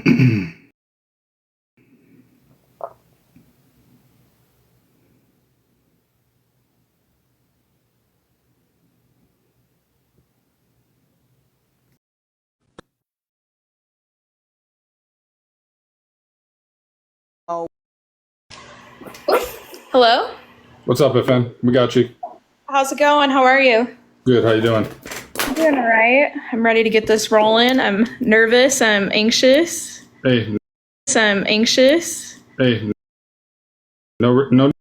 Hello? What's up, FN? We got you. How's it going? How are you? Good. How you doing? I'm doing all right. I'm ready to get this rolling. I'm nervous. I'm anxious. Hey. I'm anxious. Hey. No.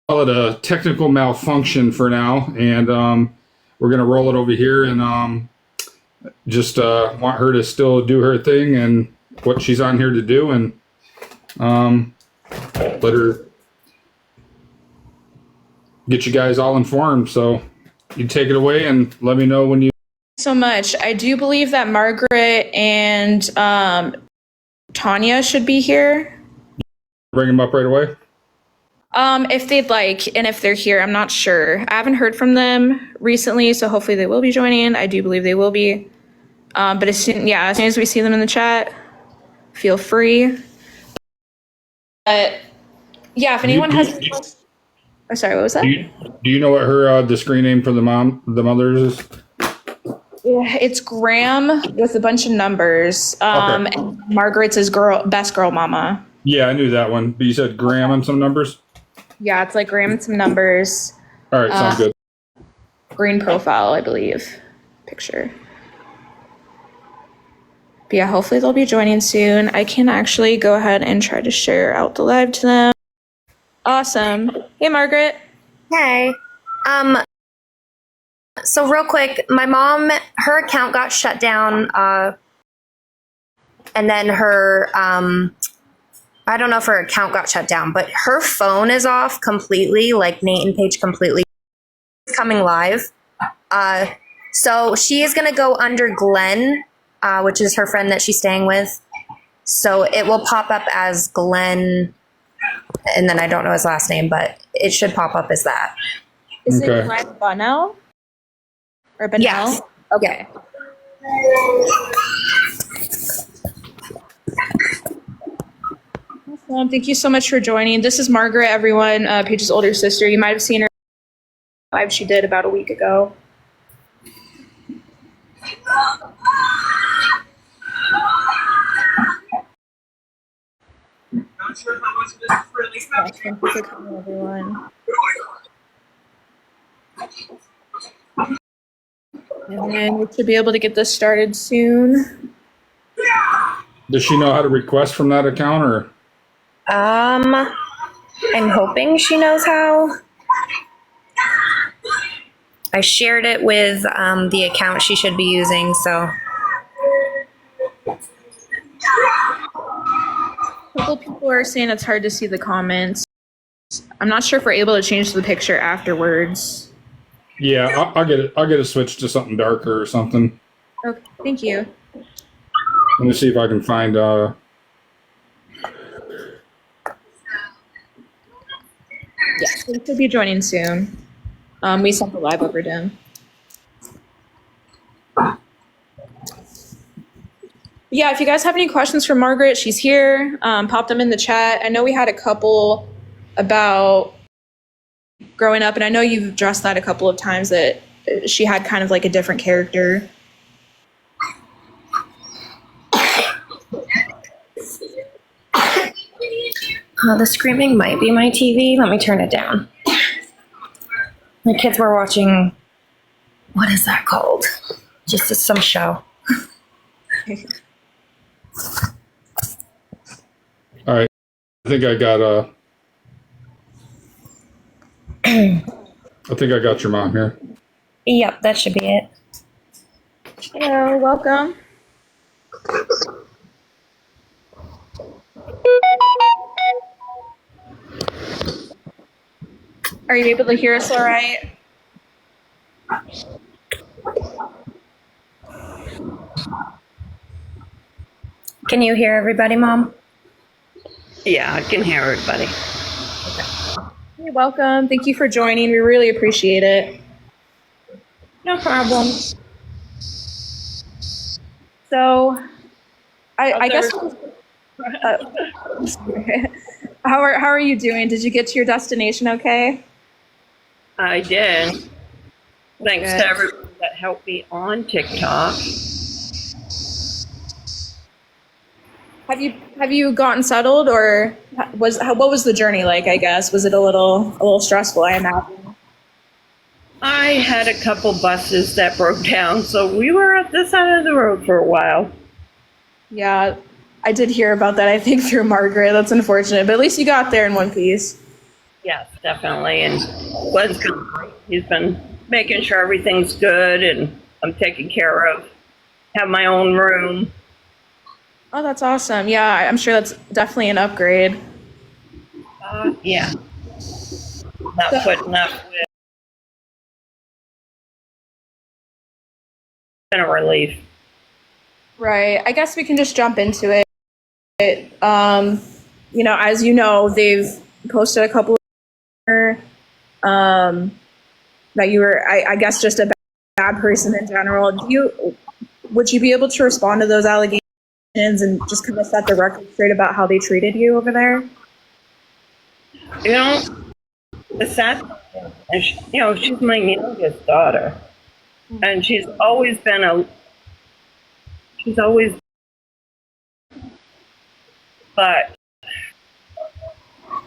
Call it a technical malfunction for now, and we're gonna roll it over here, and just want her to still do her thing and what she's on here to do, and let her get you guys all informed. So you take it away and let me know when you. So much. I do believe that Margaret and Tanya should be here. Bring them up right away. If they'd like, and if they're here, I'm not sure. I haven't heard from them recently, so hopefully they will be joining. I do believe they will be. But as soon as we see them in the chat, feel free. But yeah, if anyone has. Oh, sorry, what was that? Do you know what her the screen name for the mothers is? Yeah, it's Graham with a bunch of numbers. Okay. And Margaret's is best girl mama. Yeah, I knew that one. But you said Graham and some numbers? Yeah, it's like Graham and some numbers. All right, sounds good. Green profile, I believe. Picture. But yeah, hopefully they'll be joining soon. I can actually go ahead and try to share out the live to them. Awesome. Hey, Margaret. Hey. So real quick, my mom, her account got shut down, and then her, I don't know if her account got shut down, but her phone is off completely, like Nate and Paige completely coming live. So she is going to go under Glenn, which is her friend that she's staying with. So it will pop up as Glenn, and then I don't know his last name, but it should pop up as that. Is it Glenn Bunnell? Or Bunnell? Yes. Okay. Awesome. Thank you so much for joining. This is Margaret, everyone, Paige's older sister. You might have seen her live she did about a week ago. Not sure how much this is really Thank you for coming, everyone. And then we should be able to get this started soon. Does she know how to request from that account, or? I'm hoping she knows how. I shared it with the account she should be using, so. A couple people are saying it's hard to see the comments. I'm not sure if we're able to change the picture afterwards. Yeah, I'll get it. I'll get it switched to something darker or something. Okay, thank you. Let me see if I can find. Yes, we should be joining soon. We sent the live over to him. Yeah, if you guys have any questions for Margaret, she's here. Pop them in the chat. I know we had a couple about growing up, and I know you've addressed that a couple of times, that she had kind of like a different character. The screaming might be my TV. Let me turn it down. My kids were watching, what is that called? Just some show. All right, I think I got I think I got your mom here. Yep, that should be it. Hello, welcome. Are you able to hear us all right? Can you hear everybody, Mom? Yeah, I can hear everybody. You're welcome. Thank you for joining. We really appreciate it. No problem. So I guess. How are you doing? Did you get to your destination okay? I did. Thanks Good. to everyone that helped me on TikTok. Have you gotten settled, or what was the journey like? I guess was it a little stressful? I imagine. I had a couple buses that broke down, so we were at this side of the road for a while. Yeah, I did hear about that. I think through Margaret. That's unfortunate, but at least you got there in one piece. Yes, definitely. And Glenn's been great. He's been making sure everything's good and I'm taken care of. Have my own room. Oh, that's awesome. Yeah, I'm sure that's definitely an upgrade. Yeah. Not putting up with. Been a relief. Right. I guess we can just jump into it. As you know, they've posted a couple of that you were, I guess, just a bad person in general. Would you be able to respond to those allegations and just kind of set the record straight about how they treated you over there? You know, the sad thing is, she's my youngest daughter. And she's always, but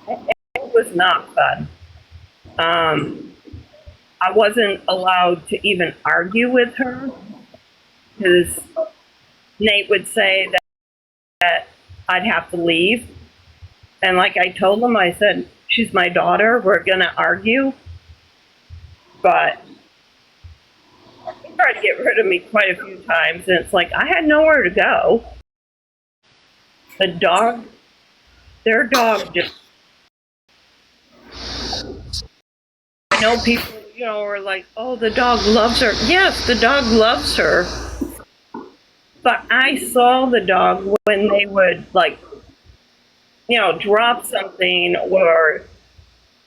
it was not fun. I wasn't allowed to even argue with her because Nate would say that I'd have to leave. And like I told him, I said, she's my daughter. We're going to argue. But he tried to get rid of me quite a few times. And it's like, I had nowhere to go. Their dog just, I know people, are like, oh, the dog loves her. Yes, the dog loves her. But I saw the dog when they would, drop something or,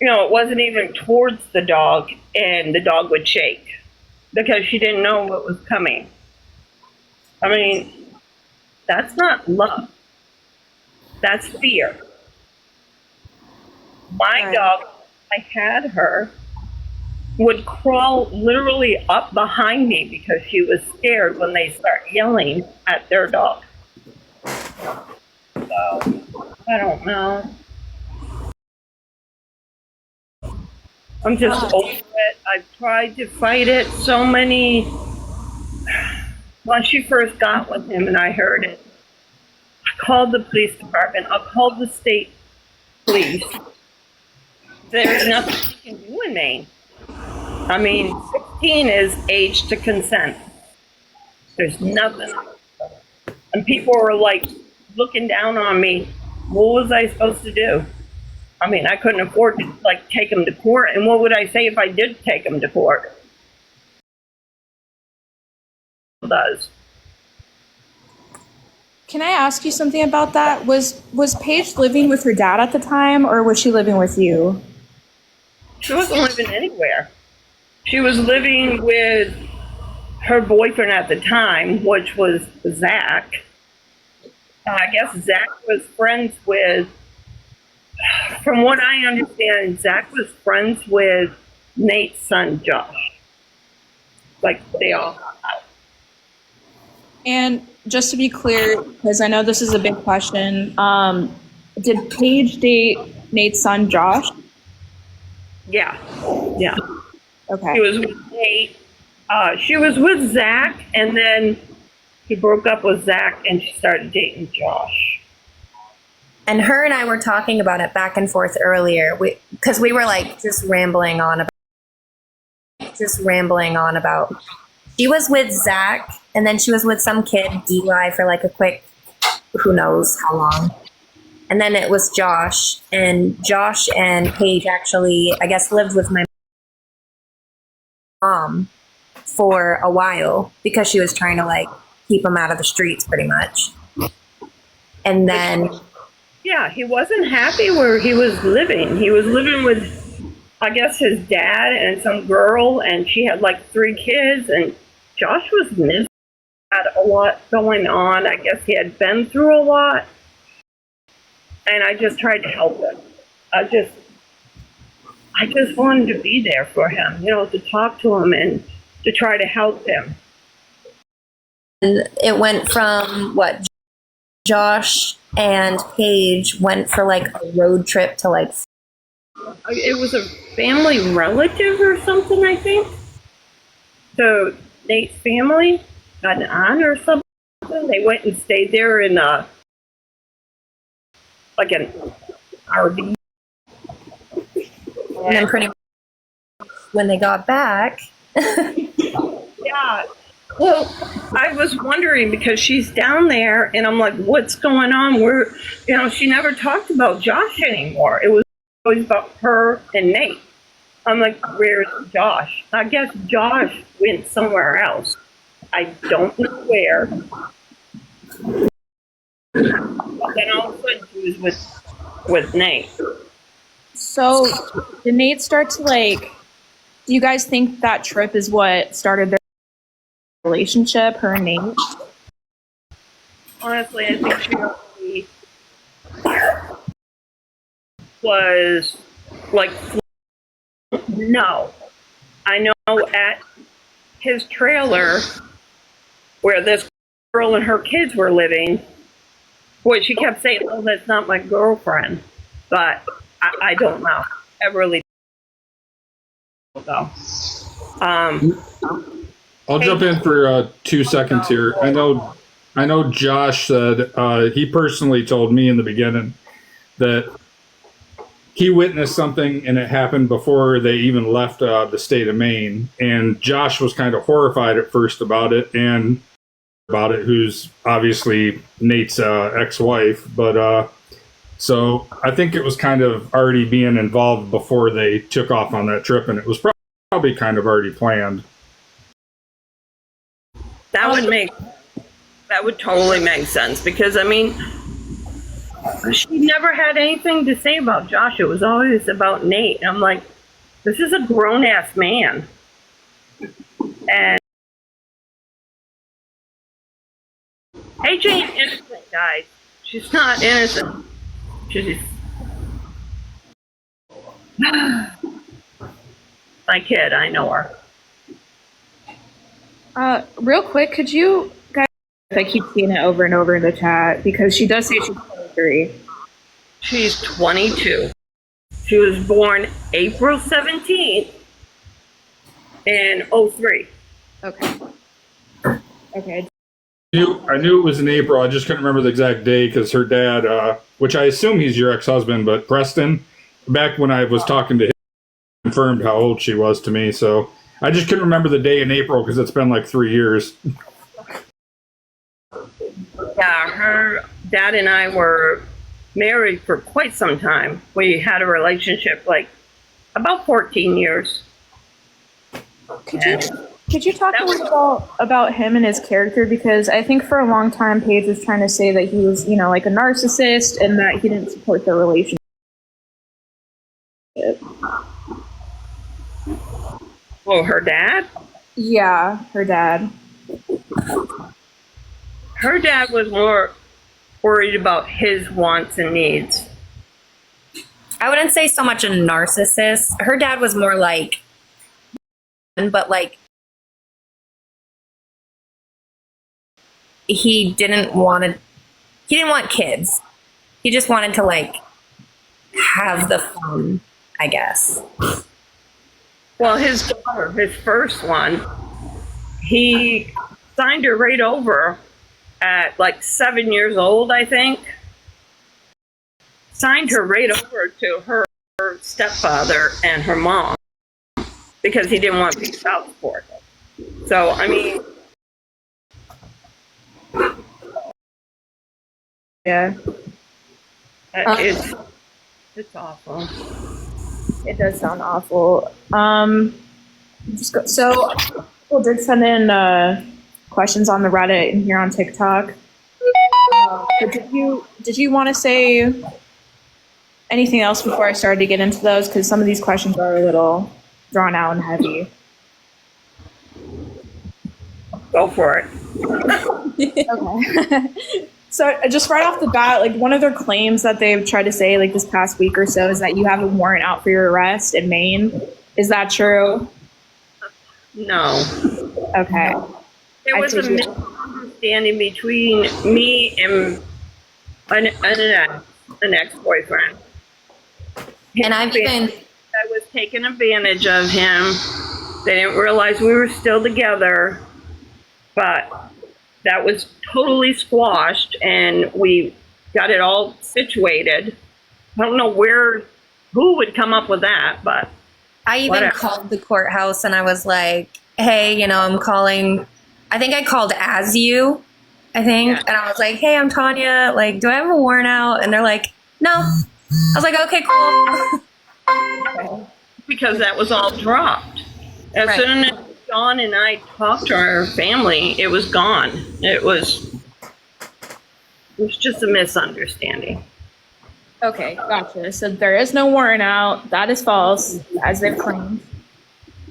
it wasn't even towards the dog and the dog would shake because she didn't know what was coming. I mean, that's not love. That's fear. My dog, I had her, would crawl literally up behind me because she was scared when they start yelling at their dog. So, I don't know. I'm just over it. I've tried to fight it so many. When she first got with him and I heard it, I called the police department. I called the state police. There's nothing you can do in Maine. I mean, 16 is age to consent. There's nothing. And people were like looking down on me. What was I supposed to do? I mean, I couldn't afford to take him to court. And what would I say if I did take him to court? Does. Can I ask you something about that? Was Paige living with her dad at the time, or was she living with you? She wasn't living anywhere. She was living with her boyfriend at the time, which was Zach. I guess Zach was friends with, from what I understand, Zach was friends with Nate's son, Josh. They all hung out. And just to be clear, because I know this is a big question, did Paige date Nate's son, Josh? Yeah. Yeah. Okay. She was with Nate. She was with Zach, and then she broke up with Zach, and she started dating Josh. And her and I were talking about it back and forth earlier, because we were just rambling on about. She was with Zach, and then she was with some kid, Eli, for a quick, who knows how long. And then it was Josh, and Paige actually, I guess, lived with my mom for a while because she was trying to keep him out of the streets pretty much. And then yeah, he wasn't happy where he was living. He was living with, I guess, his dad and some girl, and she had 3 kids, and Josh was miserable. Had a lot going on. I guess he had been through a lot. And I just tried to help him. I just wanted to be there for him, to talk to him and to try to help him. And it went from what Josh and Paige went for like a road trip to like. It was a family relative or something, I think. So Nate's family got an aunt or something. They went and stayed there in like an RV. And then pretty much when they got back. Yeah. Well, I was wondering because she's down there and I'm like, what's going on? She never talked about Josh anymore. It was always about her and Nate. I'm like, where's Josh? I guess Josh went somewhere else. I don't know where. But then all of a sudden she was with Nate. So did Nate start to do you guys think that trip is what started their relationship, her and Nate? Honestly, I think she only was like, no. I know at his trailer where this girl and her kids were living, boy, she kept saying, oh, that's not my girlfriend. But I don't know. I really don't know. I'll jump in for 2 seconds here. I know Josh said he personally told me in the beginning that he witnessed something and it happened before they even left the state of Maine. And Josh was kind of horrified at first about it, who's obviously Nate's ex-wife. But so I think it was kind of already being involved before they took off on that trip, and it was probably kind of already planned. That would totally make sense because, I mean, she never had anything to say about Josh. It was always about Nate. And I'm like, this is a grown-ass man. And AJ ain't innocent, guys. She's not innocent. She's my kid. I know her. Real quick, could you guys, I keep seeing it over and over in the chat because she does say she's 23. She's 22. She was born April 17th in 03. Okay. Okay. I knew it was in April. I just couldn't remember the exact day because her dad, which I assume he's your ex-husband, but Preston, back when I was talking to him, confirmed how old she was to me. So I just couldn't remember the day in April because it's been like 3 years. Yeah, her dad and I were married for quite some time. We had a relationship like about 14 years. Could you talk a little about him and his character? Because I think for a long time, Paige was trying to say that he was, like a narcissist and that he didn't support their relationship. Oh, her dad? Yeah, her dad. Her dad was more worried about his wants and needs. I wouldn't say so much a narcissist. Her dad was more like, but like, he didn't want kids. He just wanted to like have the fun, I guess. Well, his daughter, his first one, he signed her right over at like 7 years old, I think. Signed her right over to her stepfather and her mom because he didn't want to pay child support. So, I mean, Yeah. It's awful. It does sound awful. So people did send in questions on the Reddit and here on TikTok. But did you want to say anything else before I started to get into those? Because some of these questions are a little drawn out and heavy. Go for it. Okay. So just right off the bat, like one of their claims that they've tried to say like this past week or so is that you have a warrant out for your arrest in Maine. Is that true? No. Okay. There was a misunderstanding between me and an ex-boyfriend. And I've been, I was taking advantage of him. They didn't realize we were still together, but that was totally squashed, and we got it all situated. I don't know who would come up with that, but I even whatever. called the courthouse and I was like, hey, I'm calling. I think I called as you, Yeah. And I was like, hey, I'm Tanya. Like, do I have a warrant out? And they're like, no. I was like, okay, cool. Because that was all dropped. As Right. soon as John and I talked to our family, it was gone. It was just a misunderstanding. Okay, gotcha. So there is no warrant out. That is false, as they've claimed.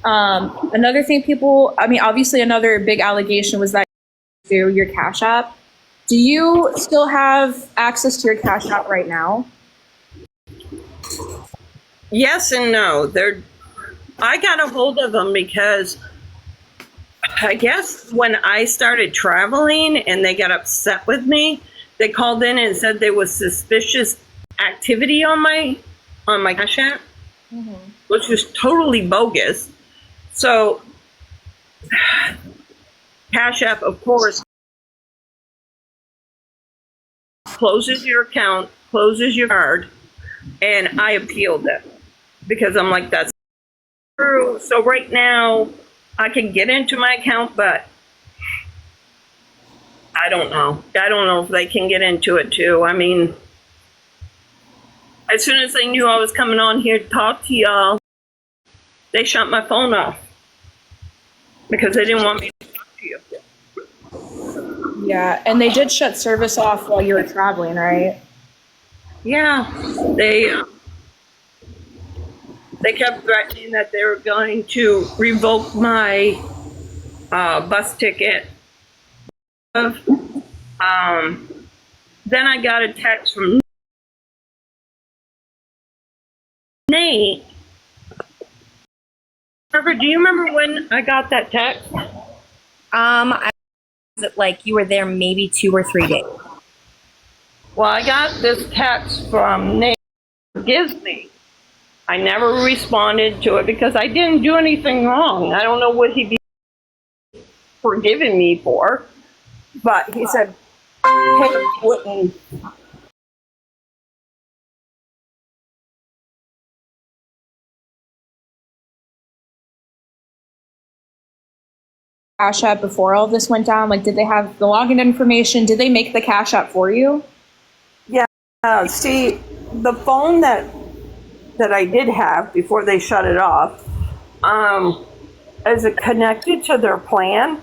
Another thing obviously another big allegation was that through your Cash App. Do you still have access to your Cash App right now? Yes and no. I got a hold of them because I guess when I started traveling and they got upset with me, they called in and said there was suspicious activity on my Cash App, which was totally bogus. So Cash App, of course, closes your account, closes your card, and I appealed it because I'm like, that's true. So right now, I can get into my account, but I don't know. I don't know if they can get into it too. I mean, as soon as they knew I was coming on here to talk to y'all, they shut my phone off because they didn't want me to talk to you. Yeah, and they did shut service off while you were traveling, right? Yeah, they kept threatening that they were going to revoke my bus ticket. Then I got a text from Nate. Trevor, do you remember when I got that text? I was like, you were there maybe 2 or 3 days. Well, I got this text from Nate. Forgives me. I never responded to it because I didn't do anything wrong. I don't know what he'd be forgiving me for, but he said, "Hey, wouldn't." Cash App before all this went down? Like, did they have the login information? Did they make the Cash App for you? Yeah. See, the phone that I did have before they shut it off, is it connected to their plan?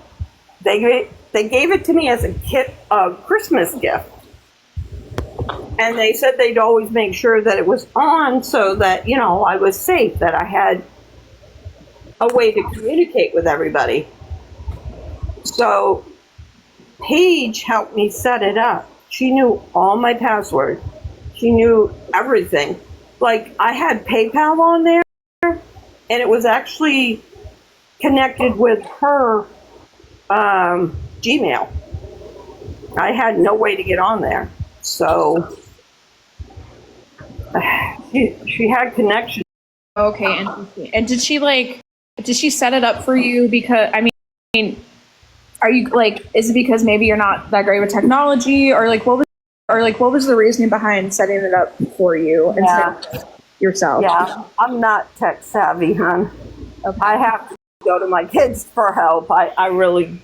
They gave it to me as a Christmas gift. And they said they'd always make sure that it was on so that, I was safe, that I had a way to communicate with everybody. So Paige helped me set it up. She knew all my passwords. She knew everything. Like, I had PayPal on there, and it was actually connected with her Gmail. I had no way to get on there. So she had connection. Okay, interesting. And did she set it up for you because, are you like, is it because maybe you're not that great with technology, or what was the reasoning behind setting it up for you instead of yourself? Yeah, I'm not tech savvy, hon. Okay. I have to go to my kids for help. I really,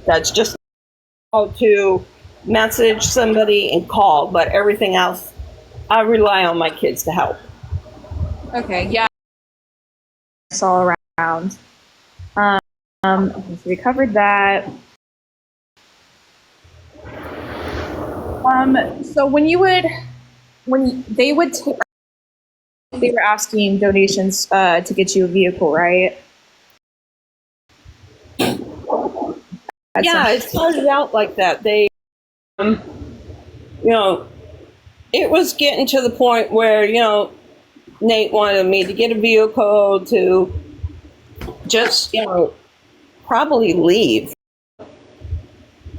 that's just how to message somebody and call, but everything else, I rely on my kids to help. Okay, yeah. It's all around. Okay, so we covered that. So they were asking donations to get you a vehicle, right? Yeah, it started out like that. They, you know, it was getting to the point where, Nate wanted me to get a vehicle to just, probably leave.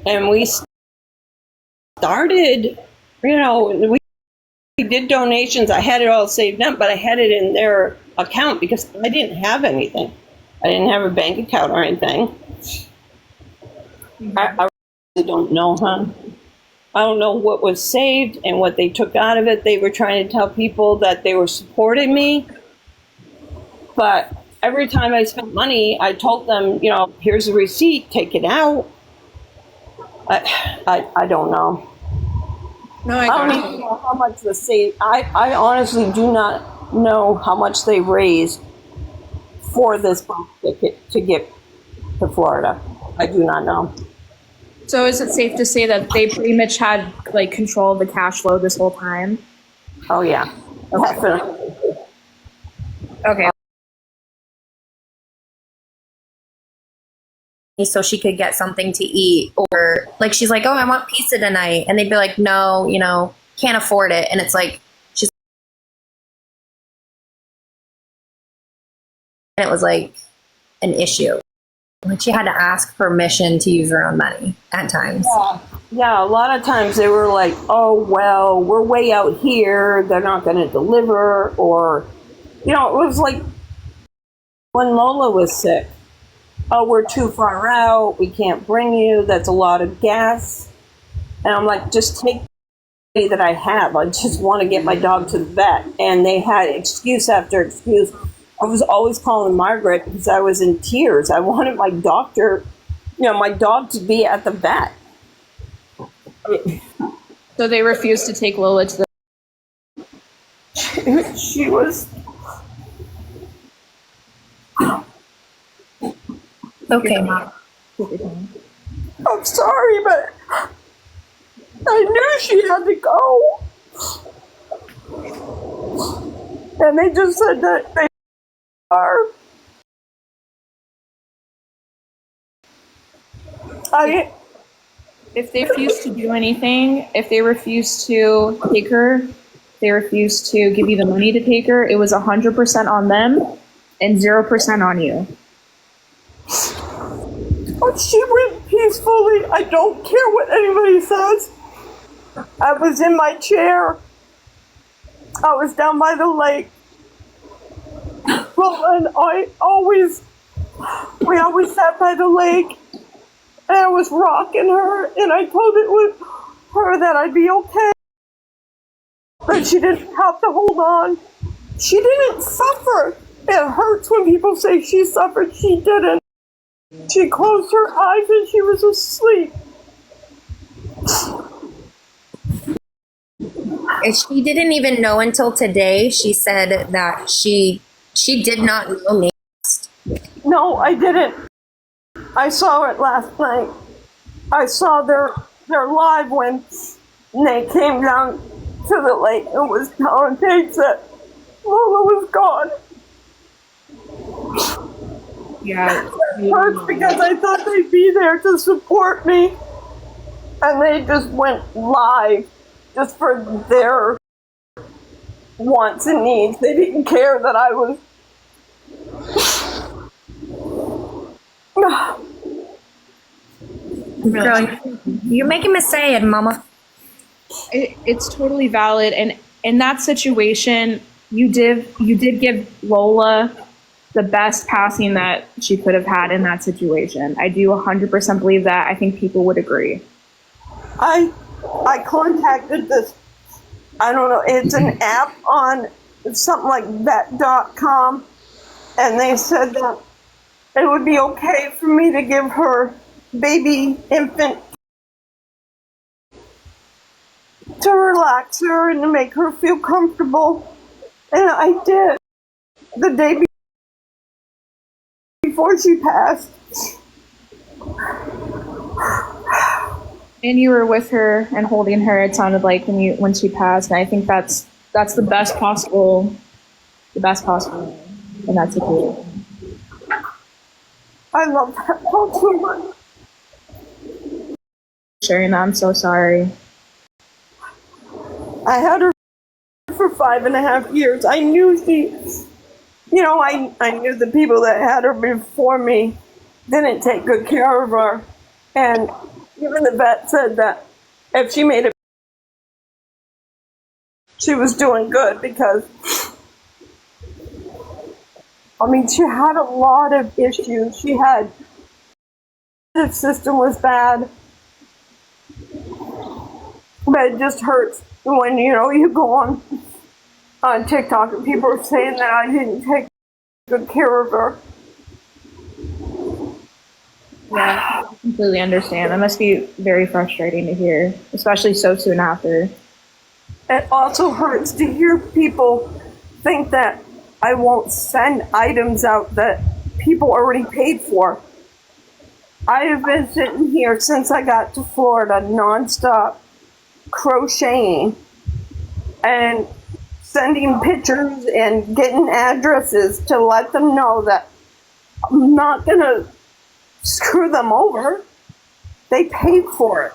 And we started, we did donations. I had it all saved up, but I had it in their account because I didn't have anything. I didn't have a bank account or anything. I really don't know, I don't know what was saved and what they took out of it. They were trying to tell people that they were supporting me. But every time I spent money, I told them, here's a receipt, take it out. I don't know. No, I don't got even you. know how much the state, I honestly do not know how much they raised for this bus ticket to get to Florida. I do not know. So is it safe to say that they pretty much had like control of the cash flow this whole time? Oh yeah, definitely. Okay. So she could get something to eat, or like she's like, oh, I want pizza tonight, and they'd be like, no, can't afford it. And it's like and it was like an issue. Like she had to ask permission to use her own money at times. Yeah, a lot of times they were like, oh, well, we're way out here. They're not going to deliver. Or, it was like when Lola was sick. Oh, we're too far out. We can't bring you. That's a lot of gas. And I'm like, just take the money that I have. I just want to get my dog to the vet. And they had excuse after excuse. I was always calling Margaret because I was in tears. I wanted my doctor, my dog to be at the vet. So they refused to take Lola to the. She was. Okay, Mom. I'm sorry, but I knew she had to go. And they just said that they are. If they refuse to do anything, if they refuse to take her, they refuse to give you the money to take her, it was 100% on them and 0% on you. But she went peacefully. I don't care what anybody says. I was in my chair. I was down by the lake. Well, and we always sat by the lake. And I was rocking her, and I told her that I'd be okay. That she didn't have to hold on. She didn't suffer. It hurts when people say she suffered. She didn't. She closed her eyes and she was asleep. And she didn't even know until today. She said that she did not know me. No, I didn't. I saw it last night. I saw their live when they came down to the lake and was telling Paige that Lola was gone. Yeah. It hurts because I thought they'd be there to support me. And they just went live just for their wants and needs. They didn't care that I was... Girl, you're making me sad, Mama. It's totally valid, and in that situation, you did give Lola the best passing that she could have had in that situation. I do 100% believe that. I think people would agree. I contacted this, I don't know, it's an app on something like vet.com, and they said that it would be okay for me to give her baby infant to relax her and to make her feel comfortable. And I did the day before she passed. And you were with her and holding her, it sounded like, when she passed, and I think that's the best possible in that situation. I love that dog so much. sharing that. I'm so sorry. I had her for 5.5 years. I knew I knew the people that had her before me didn't take good care of her. And even the vet said that if she made it, she was doing good because, she had a lot of issues. The system was bad, but it just hurts when, you go on TikTok and people are saying that I didn't take good care of her. Yeah, I completely understand. That must be very frustrating to hear, especially so soon after. It also hurts to hear people think that I won't send items out that people already paid for. I have been sitting here since I got to Florida nonstop crocheting and sending pictures and getting addresses to let them know that I'm not going to screw them over. They paid for it.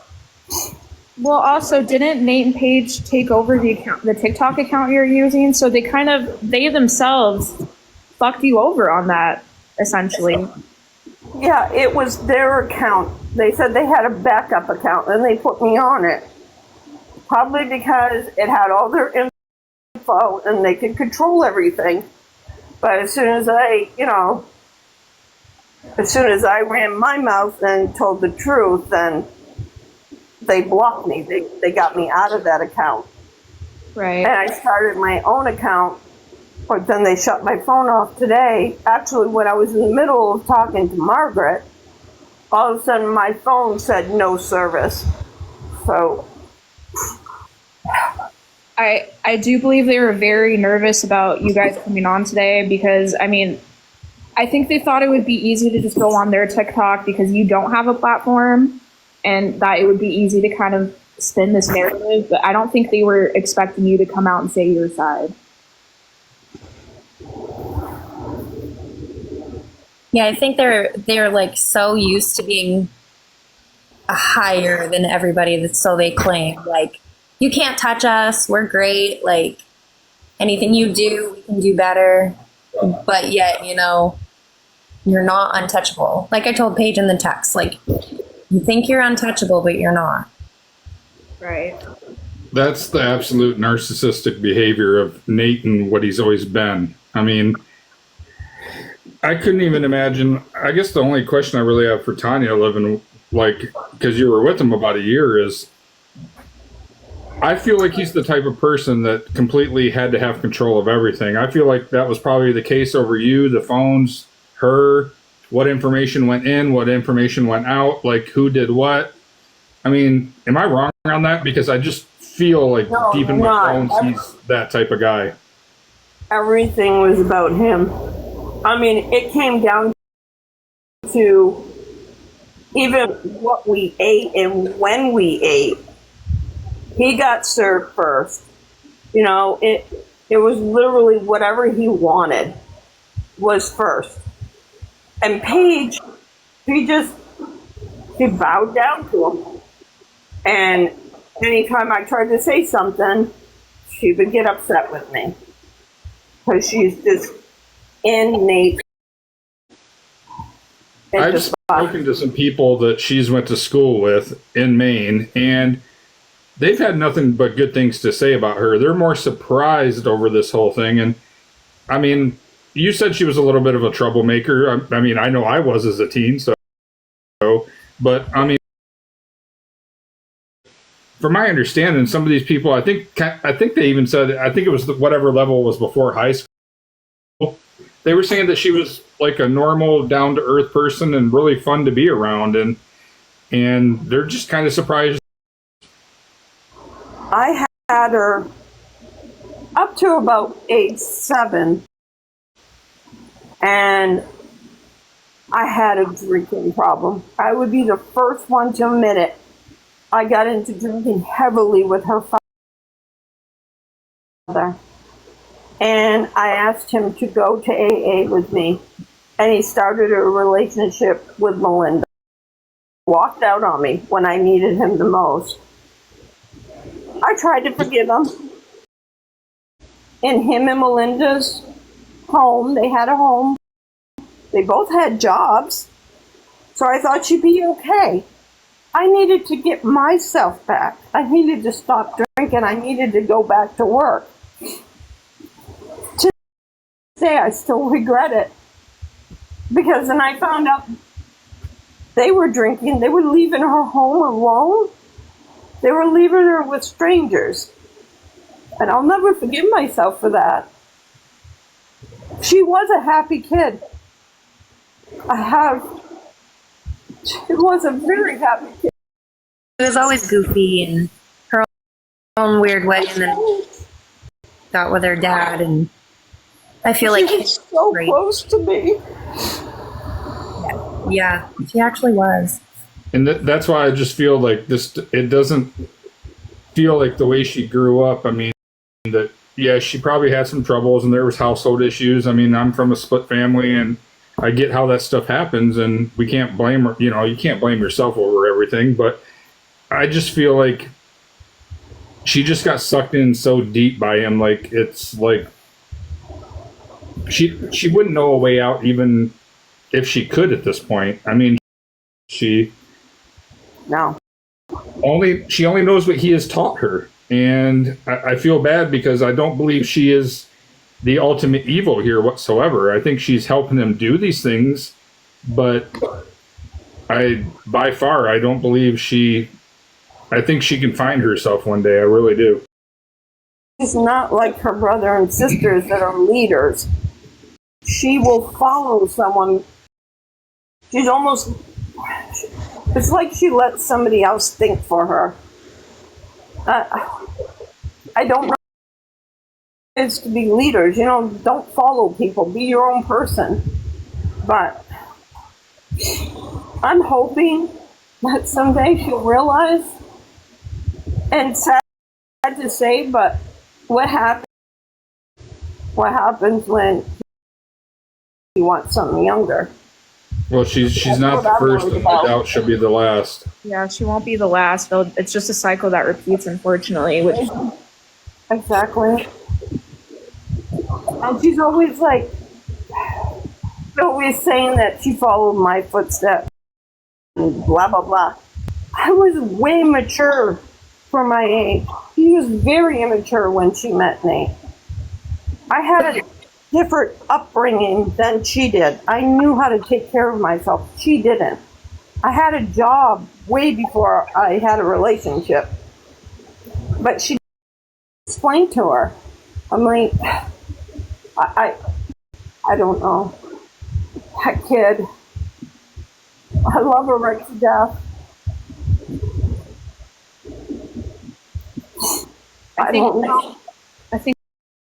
Well, also, didn't Nate and Paige take over the TikTok account you're using? So they themselves fucked you over on that, essentially. Yeah, it was their account. They said they had a backup account and they put me on it. Probably because it had all their info and they could control everything. But as soon as I ran my mouth and told the truth, then they blocked me. They got me out of that account. Right. And I started my own account, but then they shut my phone off today. Actually, when I was in the middle of talking to Margaret, all of a sudden my phone said no service. So I do believe they were very nervous about you guys coming on today because, I think they thought it would be easy to just go on their TikTok because you don't have a platform and that it would be easy to kind of spin this narrative, but I don't think they were expecting you to come out and say your side. Yeah, I think they're like so used to being higher than everybody that so they claim like you can't touch us, we're great, like anything you do, we can do better. But yet, you're not untouchable. Like I told Paige in the text, like you think you're untouchable, but you're not. Right. That's the absolute narcissistic behavior of Nate and what he's always been. I couldn't even imagine. I guess the only question I really have for Tanya, living because you were with him about a year, is I feel like he's the type of person that completely had to have control of everything. I feel like that was probably the case over you, the phones, her, what information went in, what information went out, like who did what. Am I wrong on that? Because I just feel like deep in my bones, he's that type of guy. everything was about him. It came down to even what we ate and when we ate. He got served first. It was literally whatever he wanted was first. And Paige, she bowed down to him. And anytime I tried to say something, she would get upset with me. Because she's just innate. I've spoken to some people that she's went to school with in Maine, and they've had nothing but good things to say about her. They're more surprised over this whole thing. And you said she was a little bit of a troublemaker. I know I was as a teen, but from my understanding, some of these people, I think they even said, I think it was whatever level was before high school. They were saying that she was like a normal, down to earth person and really fun to be around, and they're just kind of surprised. I had her up to about age 7, and I had a drinking problem. I would be the first one to admit it. I got into drinking heavily with her father. And I asked him to go to AA with me. And he started a relationship with Melinda. walked out on me when I needed him the most. I tried to forgive him. In him and Melinda's home, they had a home. They both had jobs. So I thought she'd be okay. I needed to get myself back. I needed to stop drinking. I needed to go back to work. To this day, I still regret it. Because then I found out they were drinking. They were leaving her home alone. They were leaving her with strangers. And I'll never forgive myself for that. She was a happy kid. She was a very happy kid. She was always goofy in her own weird way, and then got with her dad, and I feel like She was so great. close to me. Yeah, she actually was. And that's why I just feel like this, it doesn't feel like the way she grew up. I mean, that, yeah, she probably had some troubles and there was household issues. I mean, I'm from a split family and I get how that stuff happens and we can't blame her. You know, you can't blame yourself over everything, but I just feel like she just got sucked in so deep by him. Like, it's like she wouldn't know a way out even if she could at this point. I mean, she No. only knows what he has taught her. And I feel bad because I don't believe she is the ultimate evil here whatsoever. I think she's helping him do these things, but by far, I don't believe I think she can find herself one day. I really do. She's not like her brother and sisters that are leaders. She will follow someone. She's almost, it's like she lets somebody else think for her. I don't know. It's to be leaders, you know, don't follow people, be your own person. But I'm hoping that someday she'll realize, and sad to say, but what happens when you want something younger? Well, she's not the first, and I doubt she'll be the last. Yeah, she won't be the last. It's just a cycle that repeats, unfortunately. Which Exactly. And she's always saying that she followed my footsteps and blah, blah, blah. I was way mature for my age. She was very immature when she met Nate. I had a different upbringing than she did. I knew how to take care of myself. She didn't. I had a job way before I had a relationship. But she explained to her. I'm like, I don't know. That kid, I love her right to death. I don't know. I think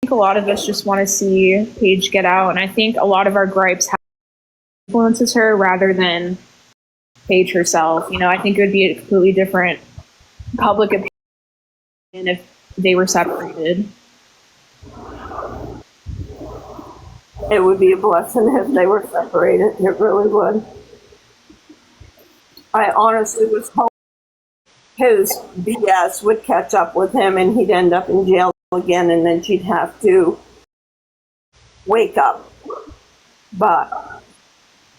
a lot of us just want to see Paige get out, and I think a lot of our gripes influences her rather than Paige herself. You know, I think it would be a completely different public opinion if they were separated. It would be a blessing if they were separated. It really would. I honestly was hoping his BS would catch up with him and he'd end up in jail again and then she'd have to wake up. But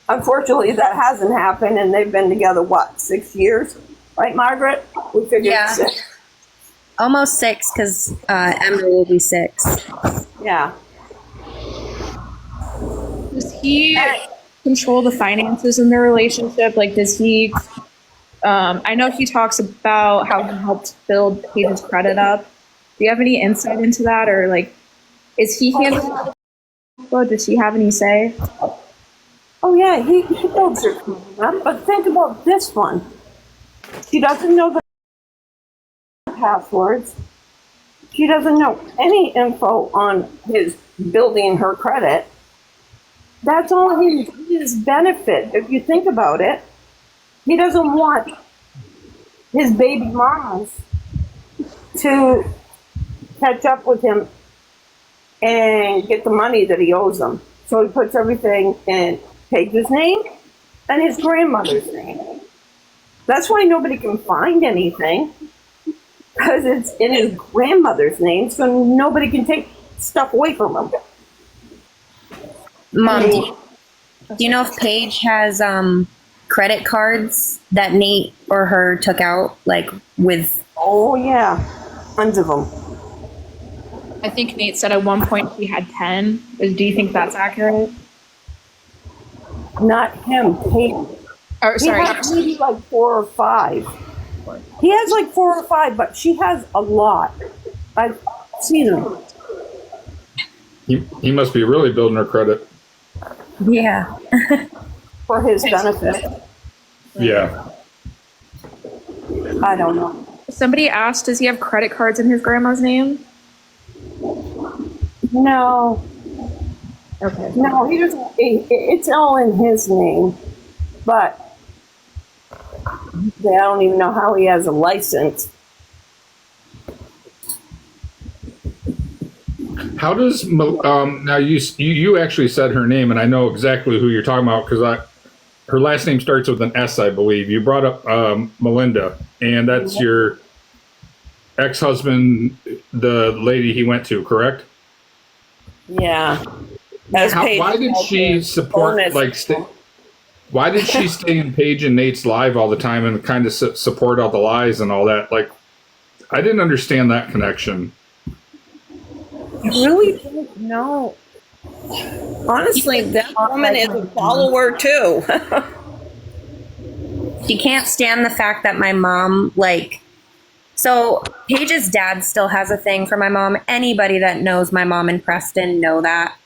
unfortunately that hasn't happened and they've been together, 6 years? Right, Margaret? We figured Yeah. 6. Almost 6, because Ember will be 6. Yeah. Does he control the finances in their relationship? Like, does he? I know he talks about how he helped build Paige's credit up. Do you have any insight into that, or like, is he handling? Does he have any say? Oh yeah, he builds her credit up, but think about this one. She doesn't know the passwords. She doesn't know any info on his building her credit. That's all his benefit, if you think about it. He doesn't want his baby mamas to catch up with him and get the money that he owes them. So he puts everything in Paige's name and his grandmother's name. That's why nobody can find anything, because it's in his grandmother's name, so nobody can take stuff away from him. Mom, do you know if Paige has credit cards that Nate or her took out, like with? Oh yeah, tons of them. I think Nate said at one point he had 10. Do you think that's accurate? Not him, Peyton. Or He sorry. has maybe like 4 or 5. He has like 4 or 5, but she has a lot. I've seen them. He must be really building her credit. Yeah. For his benefit. Yeah. I don't know. Somebody asked, does he have credit cards in his grandma's name? No, Okay. no, he doesn't. It's all in his name, but I don't even know how he has a license. How does now you actually said her name, and I know exactly who you're talking about because her last name starts with an S, I believe. You brought up Melinda, and that's your ex-husband, the lady he went to, correct? Yeah. Why did she support why did she stay in Paige and Nate's live all the time and kind of support all the lies and all that? Like, I didn't understand that connection. I really don't know. Honestly, that woman is a follower too. She can't stand the fact that my mom, like, so Paige's dad still has a thing for my mom. Anybody that knows my mom in Preston know that.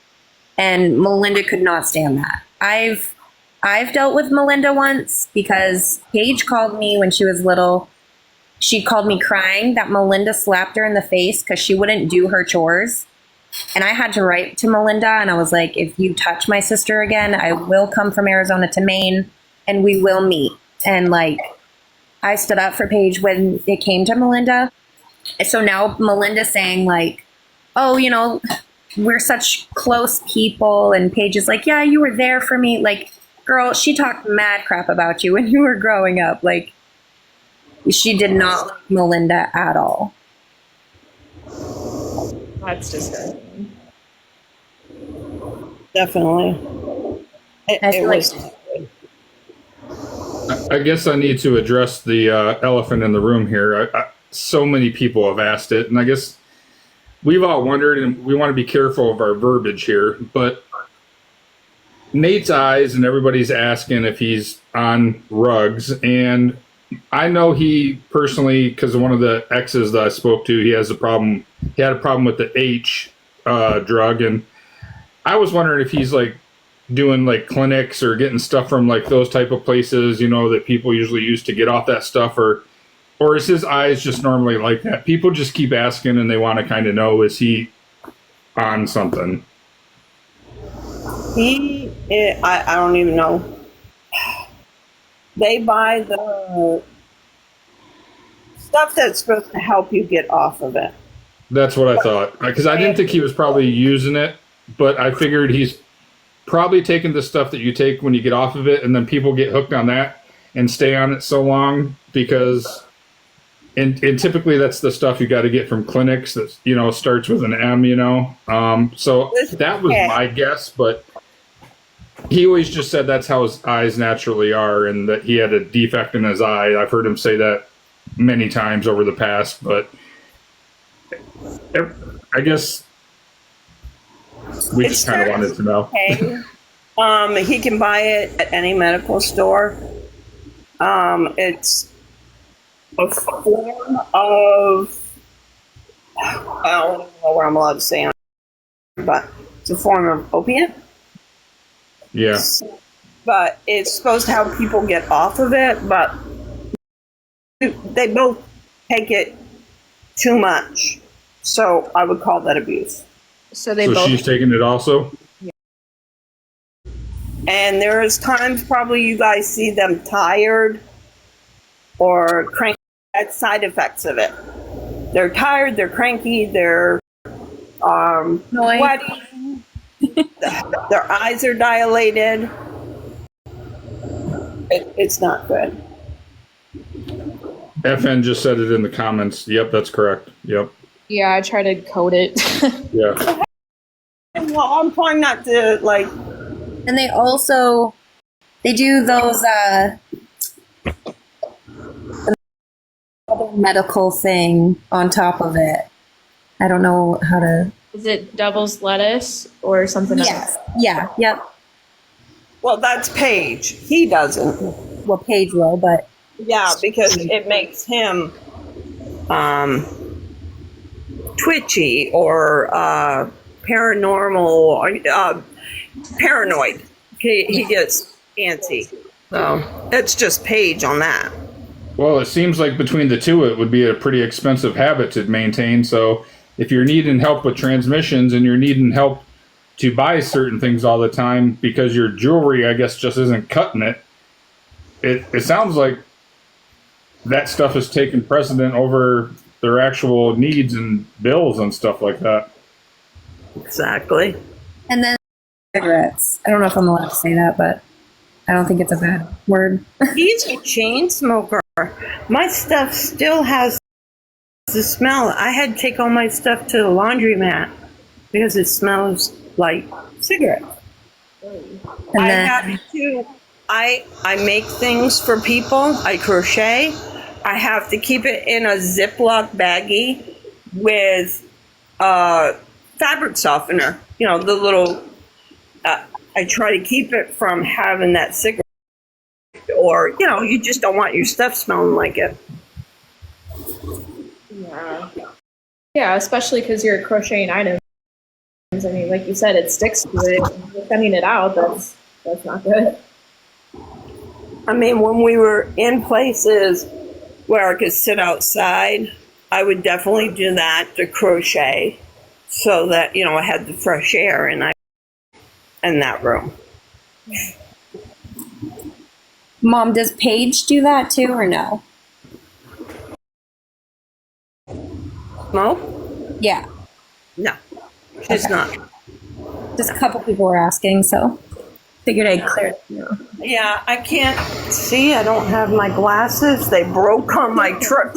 And Melinda could not stand that. I've dealt with Melinda once because Paige called me when she was little. She called me crying that Melinda slapped her in the face because she wouldn't do her chores. And I had to write to Melinda and I was like, if you touch my sister again, I will come from Arizona to Maine and we will meet. And like, I stood up for Paige when it came to Melinda. So now Melinda's saying like, oh, you know, we're such close people. And Paige is like, yeah, you were there for me. Like, girl, she talked mad crap about you when you were growing up. Like, she did not like Melinda at all. That's disgusting. Definitely. I feel like I guess I need to address the elephant in the room here. So many people have asked it, and I guess we've all wondered, and we want to be careful of our verbiage here, but Nate's eyes and everybody's asking if he's on rugs, and I know he personally, because one of the exes that I spoke to, he had a problem with the H drug, and I was wondering if he's like doing like clinics or getting stuff from like those type of places, you know, that people usually use to get off that stuff, or is his eyes just normally like that? People just keep asking and they want to kind of know, is he on something? I don't even know. They buy the stuff that's supposed to help you get off of it. That's what I thought, because I didn't think he was probably using it, but I figured he's probably taking the stuff that you take when you get off of it, and then people get hooked on that and stay on it so long because, and typically that's the stuff you got to get from clinics that, you know, starts with an M, you know. So that was my guess, but he always just said that's how his eyes naturally are, and that he had a defect in his eye. I've heard him say that many times over the past, but I guess we just kind of wanted to know. Okay. He can buy it at any medical store. It's a form of, I don't know what I'm allowed to say on it, but it's a form of opiate. Yeah. But it's supposed to help people get off of it, but they both take it too much. So I would call that abuse. So both. She's taking it also? And there is times probably you guys see them tired or cranky. That's side effects of it. They're tired, they're cranky, they're sweaty, their eyes are dilated. It's not good. FN just said it in the comments. Yep, that's correct. Yep. Yeah, I try to code it. Yeah. Well, I'm trying not to like. And they do those other medical thing on top of it. I don't know how to. Is it Devil's Lettuce or something Yes. else? Yeah. Yep. Well, that's Paige. He doesn't. Well, Paige will, but Yeah, because it makes him twitchy or paranormal or paranoid. He gets antsy. So it's just Paige on that. Well, it seems like between the two, it would be a pretty expensive habit to maintain. So if you're needing help with transmissions and you're needing help to buy certain things all the time because your jewelry, I guess, just isn't cutting it, it sounds like that stuff is taking precedent over their actual needs and bills and stuff like that. Exactly. and then cigarettes. I don't know if I'm allowed to say that, but I don't think it's a bad word. He's a chain smoker. My stuff still has the smell. I had to take all my stuff to the laundromat because it smells like cigarettes. And I then have to. I make things for people. I crochet. I have to keep it in a Ziploc baggie with fabric softener. You know, the little. I try to keep it from having that cigarette, or you just don't want your stuff smelling like it. Yeah. Yeah, especially because you're crocheting items. I mean, like you said, it sticks to it. If you're sending it out, that's not good. I mean, when we were in places where I could sit outside, I would definitely do that to crochet so that, I had the fresh air in that room. Mom, does Paige do that too, or no? Mo? Yeah, No, she's not. just a couple people were asking, so figured I'd clear it. Yeah, I can't see. I don't have my glasses. They broke on my trip.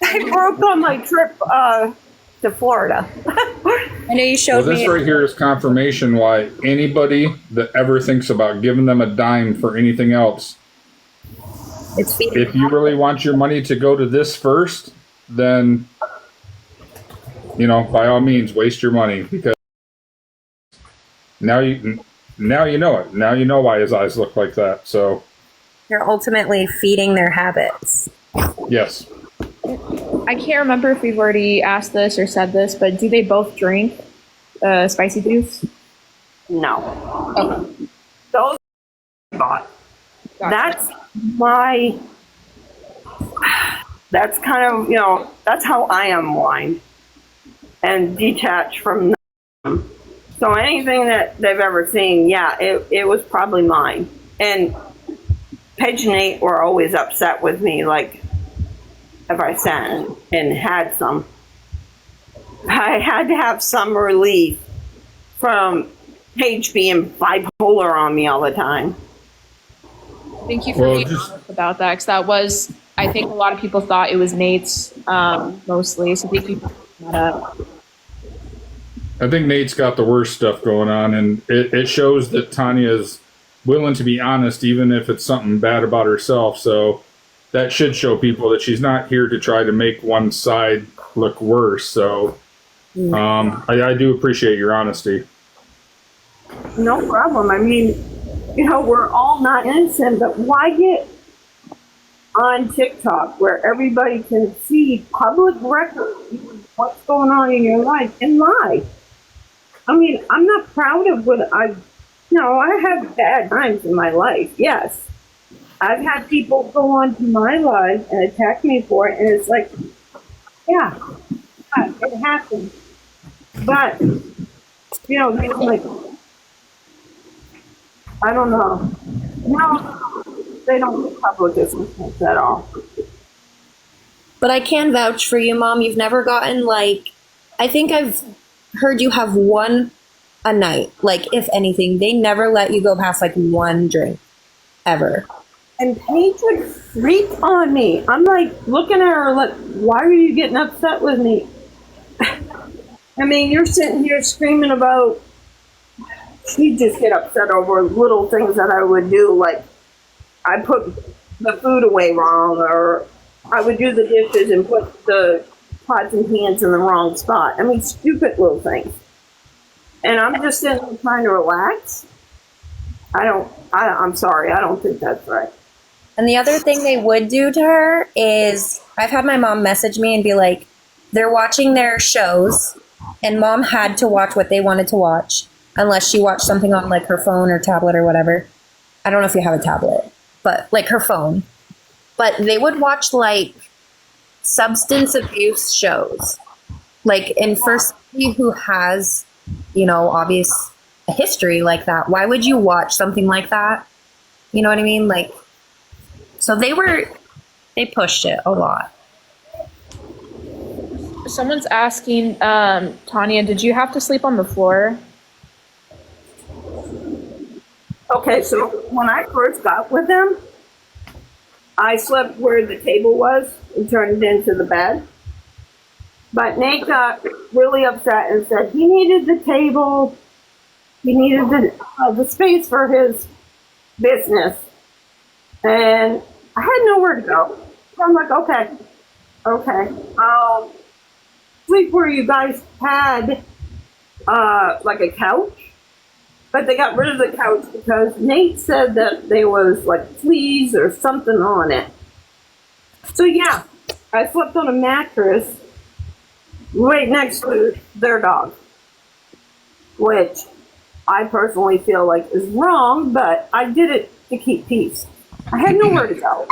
They broke on my trip to Florida. I know you Well, showed this me. right here is confirmation why anybody that ever thinks about giving them a dime for anything else, It's if you really want your money to go to this first, then, by all means, waste your money, because now you know it. Now you know why his eyes look like that. So, You're ultimately feeding their habits. yes. I can't remember if we've already asked this or said this, but do they both drink spicy juice? No. Okay. Those I bought. Gotcha. That's kind of, that's how I unwind and detach from them. So anything that they've ever seen, yeah, it was probably mine. And Paige and Nate were always upset with me, like, if I sat and had some. I had to have some relief from Paige being bipolar on me all the time. Thank you for being honest about that, because that was, I think a lot of people thought it was Nate's mostly, so thank you for bringing that up. I think Nate's got the worst stuff going on, and it shows that Tanya is willing to be honest, even if it's something bad about herself. So that should show people that she's not here to try to make one side look worse. So I do appreciate your honesty. No problem. I mean, we're all not innocent, but why get on TikTok where everybody can see public record what's going on in your life and lie? I mean, I'm not proud of what I have bad times in my life. Yes. I've had people go on to my live and attack me for it, and it's like, yeah, it happened. But, they're like, I don't know. No, they don't do public assistance at all. But I can vouch for you, Mom. You've never gotten, I think I've heard you have one a night. If anything, they never let you go past, one drink. Ever. And Paige would freak on me. I'm like looking at her like, why are you getting upset with me? I mean, you're sitting here screaming about, she'd just get upset over little things that I would do, like I put the food away wrong, or I would do the dishes and put the pots and pans in the wrong spot. I mean, stupid little things. And I'm just sitting there trying to relax. I'm sorry, I don't think that's right. And the other thing they would do to her is I've had my mom message me and be like, they're watching their shows and mom had to watch what they wanted to watch unless she watched something on like her phone or tablet or whatever. I don't know if you have a tablet, but like her phone. But they would watch like substance abuse shows. Like, and for somebody who has, you know, obvious a history like that, why would you watch something like that? You know what I mean? Like, so they pushed it a lot. Someone's asking, Tanya, did you have to sleep on the floor? Okay, so when I first got with him, I slept where the table was and turned it into the bed. But Nate got really upset and said he needed the table, he needed the space for his business. And I had nowhere to go. So I'm like, okay. I'll sleep where you guys had like a couch. But they got rid of the couch because Nate said that there was like fleas or something on it. So yeah, I slept on a mattress right next to their dog, which I personally feel like is wrong, but I did it to keep peace. I had nowhere to go.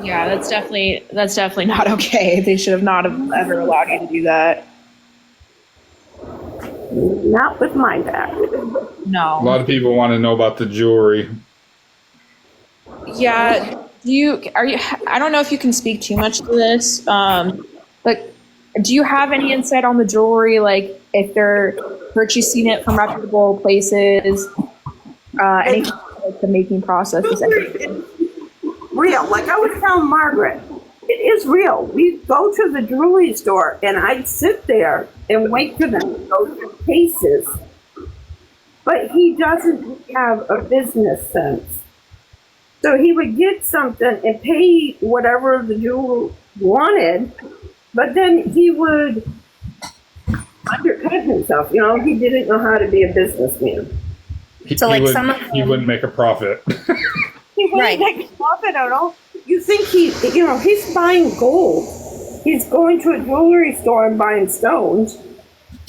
Yeah, that's definitely not okay. They should have not have ever allowed you to do that. Not with my back. No. A lot of people want to know about the jewelry. Yeah. I don't know if you can speak too much to this, but do you have any insight on the jewelry? Like if they're purchasing it from reputable places, anything like the making process is anything? Real. Like I was telling Margaret, it is real. We go to the jewelry store and I'd sit there and wait for them to go through cases. But he doesn't have a business sense. So he would get something and pay whatever the jeweler wanted, but then he would undercut himself. You know, he didn't know how to be a businessman. He wouldn't make a profit. He wouldn't make a profit at all. You think he's buying gold. He's going to a jewelry store and buying stones.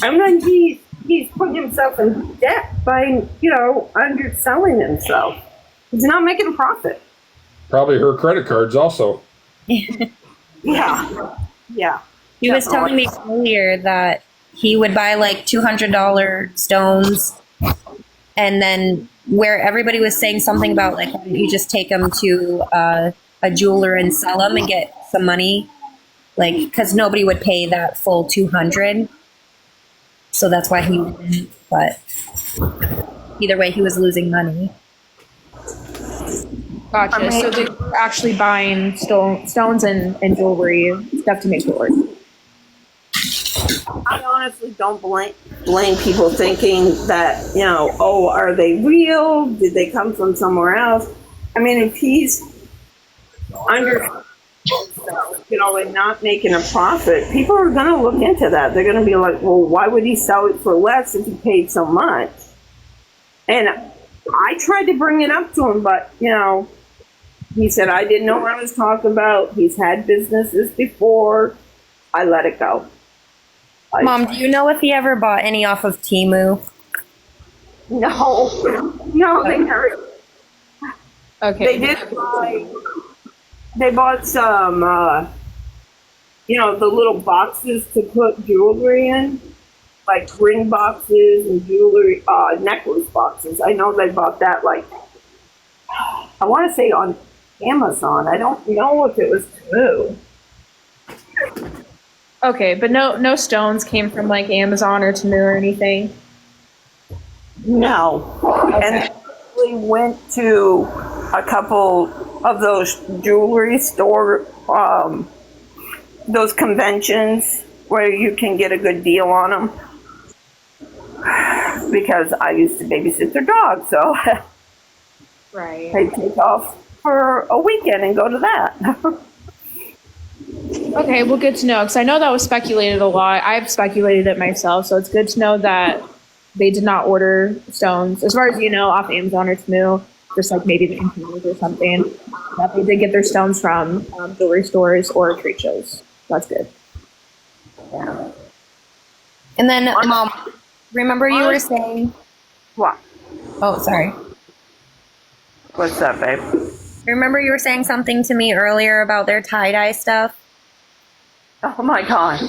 And then he's putting himself in debt by, underselling himself. He's not making a profit. Probably her credit cards also. Yeah. He was telling me earlier that he would buy like $200 stones, and then where everybody was saying something about like, why don't you just take them to a jeweler and sell them and get some money, like because nobody would pay that full 200. So that's why he wouldn't. But either way, he was losing money. Gotcha. So they were actually buying stones and jewelry stuff to make jewelry. I honestly don't blame people thinking that, are they real? Did they come from somewhere else? I mean, if he's under, and not making a profit, people are going to look into that. They're going to be like, well, why would he sell it for less if he paid so much? And I tried to bring it up to him, but, he said, I didn't know what I was talking about. He's had businesses before. I let it go. Mom, do you know if he ever bought any off of Temu? No, they never. Okay. They bought some, the little boxes to put jewelry in, like ring boxes and jewelry, necklace boxes. I know they bought that, like, I want to say on Amazon. I don't know if it was true. Okay, but no stones came from like Amazon or Temu or anything. No. Okay. And actually went to a couple of those jewelry store, those conventions where you can get a good deal on them. Because I used to babysit their dog, so Right. I'd take off for a weekend and go to that. Okay, well, good to know, because I know that was speculated a lot. I've speculated it myself, so it's good to know that they did not order stones, as far as you know, off Amazon or Temu, just like maybe the internet or something. That they did get their stones from jewelry stores or trade shows. That's good. Yeah. And then, Mom, remember you were saying... What? Oh, sorry. What's up, babe? Remember you were saying something to me earlier about their tie-dye stuff? Oh my God.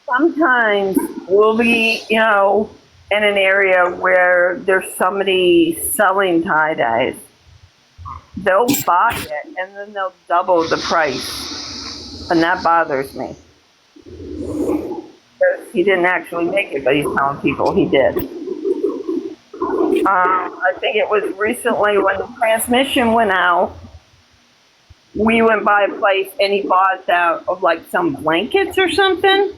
Sometimes we'll be, in an area where there's somebody selling tie-dyes. They'll buy it and then they'll double the price. And that bothers me. He didn't actually make it, but he's telling people he did. I think it was recently when the transmission went out, we went by a place and he bought out of like some blankets or something.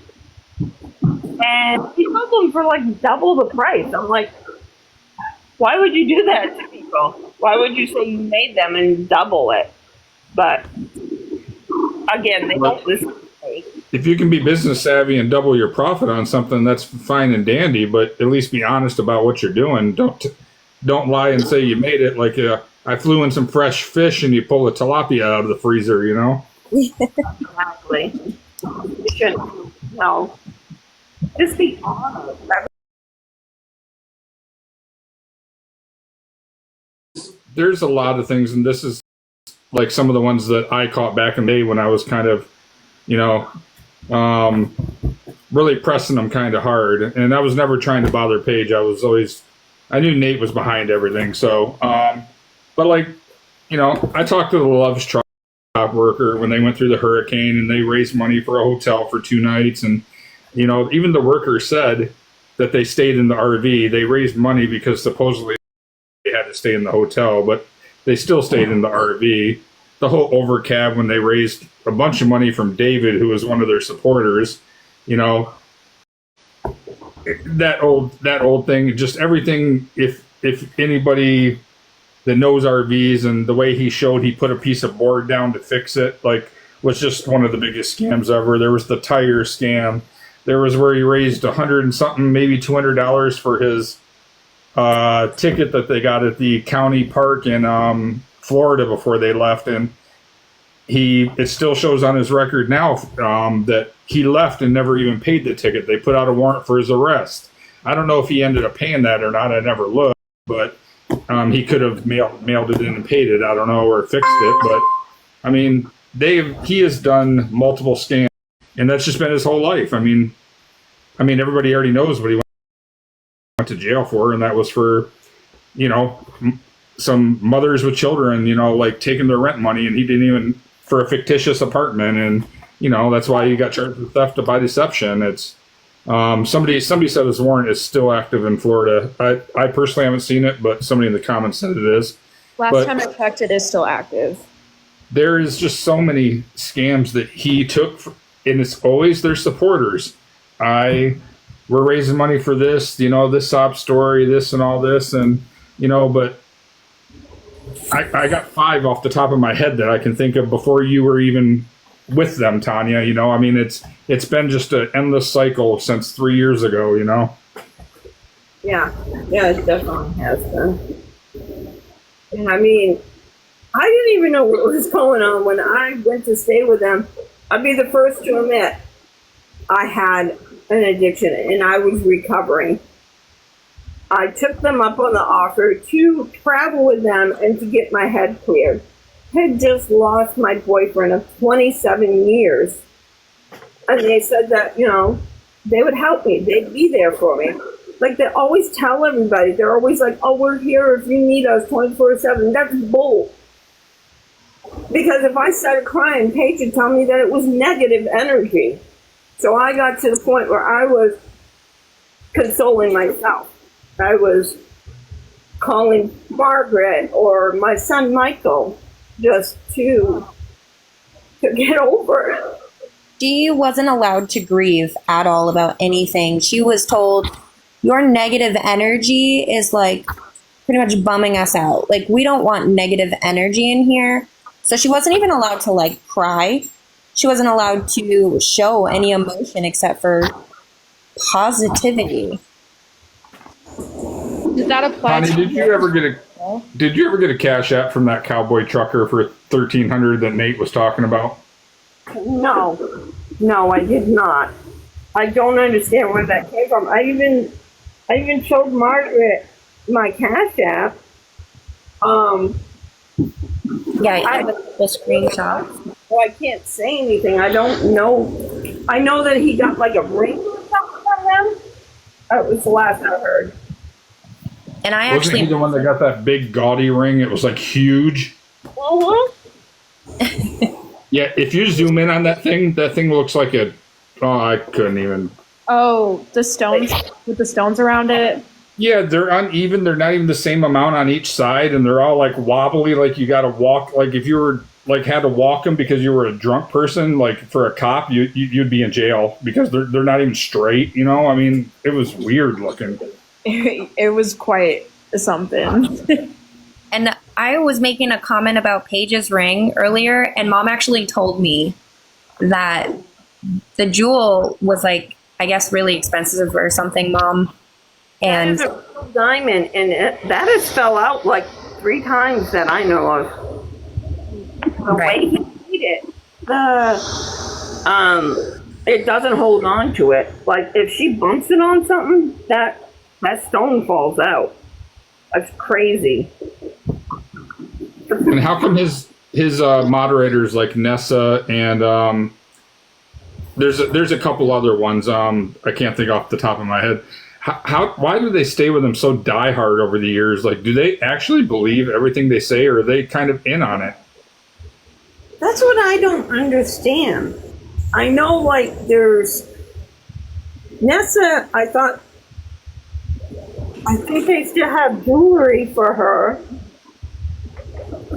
And he sold them for like double the price. I'm like, why would you do that to people? Why would you say you made them and double it? But again, they don't listen to me. If you can be business savvy and double your profit on something, that's fine and dandy. But at least be honest about what you're doing. Don't lie and say you made it. Like I flew in some fresh fish and you pull the tilapia out of the freezer. Exactly. You shouldn't. No. Just be honest. There's a lot of things, and this is like some of the ones that I caught back in the day when I was kind of, really pressing them kind of hard. And I was never trying to bother Paige. I knew Nate was behind everything. So, but like, I talked to the Love's Shop worker when they went through the hurricane and they raised money for a hotel for 2 nights. And, even the worker said that they stayed in the RV. They raised money because supposedly they had to stay in the hotel, but they still stayed in the RV. The whole overcab, when they raised a bunch of money from David, who was one of their supporters, that old thing, just everything. If anybody that knows RVs and the way he showed, he put a piece of board down to fix it, was just one of the biggest scams ever. There was the tire scam. There was where he raised $100 and something, maybe $200 for his ticket that they got at the county park in Florida before they left, and it still shows on his record now that he left and never even paid the ticket. They put out a warrant for his arrest. I don't know if he ended up paying that or not. I never looked, but he could have mailed it in and paid it. I don't know, or fixed it. But I mean, he has done multiple scams, and that's just been his whole life. I mean, everybody already knows what he went to jail for, and that was for, some mothers with children, taking their rent money, and he didn't even, for a fictitious apartment, and that's why he got charged with theft by deception. It's somebody said his warrant is still active in Florida. I personally haven't seen it, but somebody in the comments said it is. Last time I checked, it is still active. There is just so many scams that he took, and it's always their supporters. We're raising money for this, this sob story, this and all this, and but I got 5 off the top of my head that I can think of before you were even with them, Tanya. It's been just an endless cycle since 3 years ago. Yeah, it definitely has been. And I mean, I didn't even know what was going on when I went to stay with them. I'd be the first to admit I had an addiction and I was recovering. I took them up on the offer to travel with them and to get my head cleared. Had just lost my boyfriend of 27 years. And they said that, they would help me. They'd be there for me. Like they always tell everybody. They're always like, oh, we're here if you need us 24/7. That's bull. Because if I started crying, Paige would tell me that it was negative energy. So I got to the point where I was consoling myself. I was calling Margaret or my son Michael just to get over it. She wasn't allowed to grieve at all about anything. She was told, your negative energy is like pretty much bumming us out. Like, we don't want negative energy in here. So she wasn't even allowed to like cry. She wasn't allowed to show any emotion except for positivity. Does that apply Connie, to did you ever get a cash app from that cowboy trucker for $1,300 that Nate was talking about? No, I did not. I don't understand where that came from. I even showed Margaret my Cash App. Yeah, I have the screenshot. Well, I can't say anything. I don't know. I know that he got like a ring or something from them. That was the last I heard. And I Wasn't actually he the one that got that big gaudy ring? It was like huge. Uh-huh. Yeah, if you zoom in on that thing looks like a. Oh, I couldn't even. Oh, the stones with the stones around it. Yeah, they're uneven. They're not even the same amount on each side, and they're all like wobbly. Like you got to walk. Like if you were like had to walk them because you were a drunk person, like for a cop, you'd be in jail because they're not even straight. You know, I mean, it was weird looking. It was quite something. And I was making a comment about Paige's ring earlier, and Mom actually told me that the jewel was like, I guess, really expensive or something, Mom. And That is a real diamond, and that has fell out like 3 times that I know of. The Right. way he made it, it doesn't hold on to it. Like if she bumps it on something, that stone falls out. That's crazy. And how come his moderators like Nessa and there's a couple other ones I can't think off the top of my head. Why do they stay with him so diehard over the years? Like, do they actually believe everything they say, or are they kind of in on it? That's what I don't understand. I know, like, there's Nessa. I think they still have jewelry for her,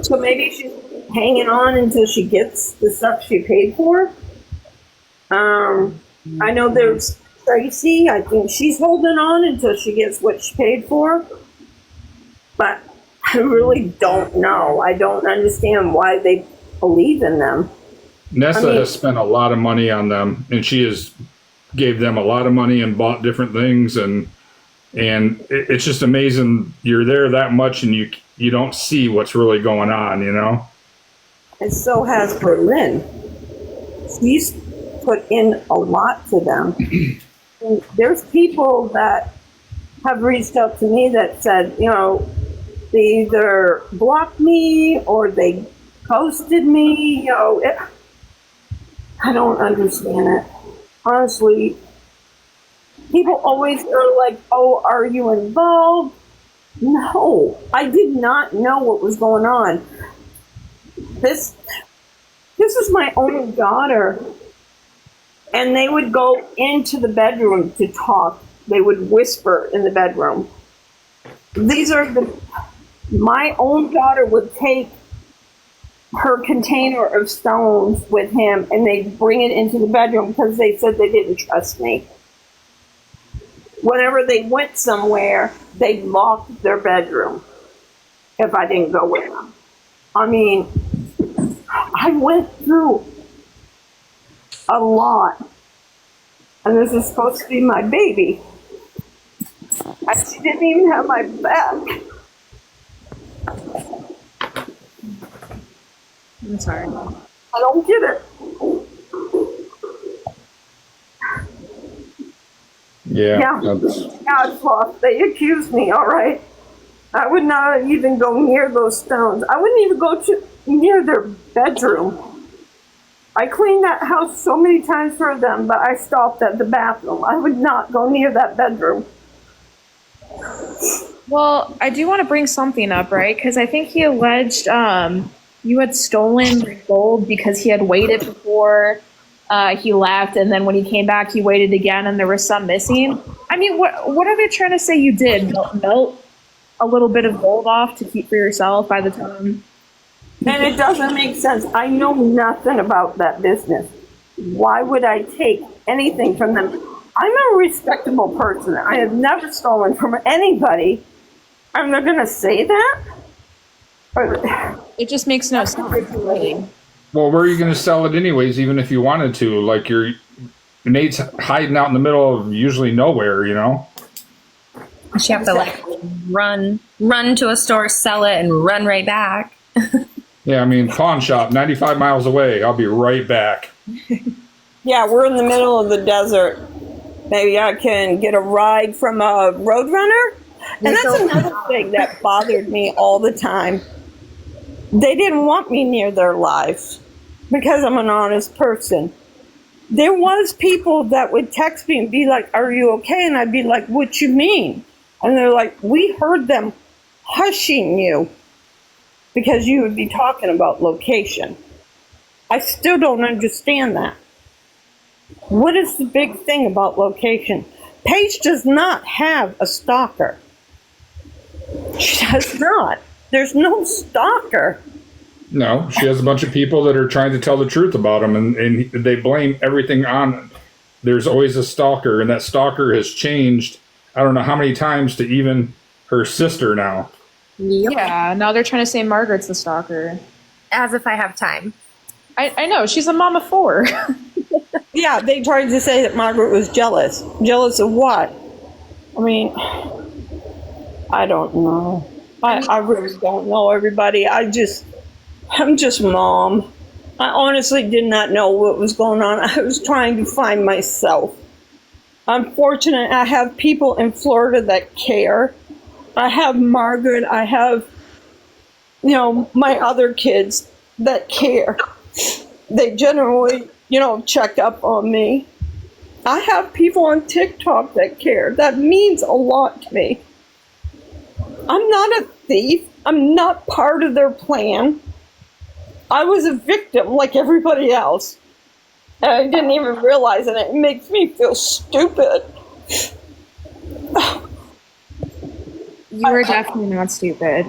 so maybe she's hanging on until she gets the stuff she paid for. I know there's Tracy. I think she's holding on until she gets what she paid for. But I really don't know. I don't understand why they believe in them. Nessa has spent a lot of money on them, and she has gave them a lot of money and bought different things, and it's just amazing. You're there that much, and you don't see what's really going on, you know. And so has Berlin. She's put in a lot to them. And there's people that have reached out to me that said, you know, they either blocked me or they ghosted me. You know, I don't understand it. Honestly, people always are like, oh, are you involved? No, I did not know what was going on. This is my only daughter. And they would go into the bedroom to talk. They would whisper in the bedroom. My own daughter would take her container of stones with him and they'd bring it into the bedroom because they said they didn't trust me. Whenever they went somewhere, they locked their bedroom if I didn't go with them. I mean, I went through a lot. And this is supposed to be my baby. And she didn't even have my back. I'm sorry. I don't get it. Yeah. Yeah, it's lost. They accused me, all right. I would not even go near those stones. I wouldn't even go near their bedroom. I cleaned that house so many times for them, but I stopped at the bathroom. I would not go near that bedroom. Well, I do want to bring something up, right? Because I think he alleged you had stolen the gold because he had waited before he left, and then when he came back, he waited again, and there was some missing. I mean, what are they trying to say you did? Melt a little bit of gold off to keep for yourself by the time. And it doesn't make sense. I know nothing about that business. Why would I take anything from them? I'm a respectable person. I have never stolen from anybody. I'm not going to say that. It just makes no sense. Really. Well, where are you going to sell it anyways, even if you wanted to? Like, Nate's hiding out in the middle of usually nowhere, you know? You have to like run to a store, sell it, and run right back. Yeah, I mean, pawn shop, 95 miles away. I'll be right back. Yeah, we're in the middle of the desert. Maybe I can get a ride from a roadrunner. And that's another thing that bothered me all the time. They didn't want me near their lives because I'm an honest person. There was people that would text me and be like, "Are you okay?" And I'd be like, "What you mean?" And they're like, "We heard them hushing you because you would be talking about location." I still don't understand that. What is the big thing about location? Paige does not have a stalker. She does not. There's no stalker. No, she has a bunch of people that are trying to tell the truth about him, and they blame everything on. There's always a stalker, and that stalker has changed. I don't know how many times to even her sister now. Yep. Yeah, now they're trying to say Margaret's the stalker. As if I have time. I know, she's a mom of 4. Yeah, they tried to say that Margaret was jealous. Jealous of what? I mean, I don't know. I really don't know, everybody. I'm just mom. I honestly did not know what was going on. I was trying to find myself. I'm fortunate I have people in Florida that care. I have Margaret. I have, my other kids that care. They generally, check up on me. I have people on TikTok that care. That means a lot to me. I'm not a thief. I'm not part of their plan. I was a victim like everybody else. And I didn't even realize it. It makes me feel stupid. You were definitely not stupid.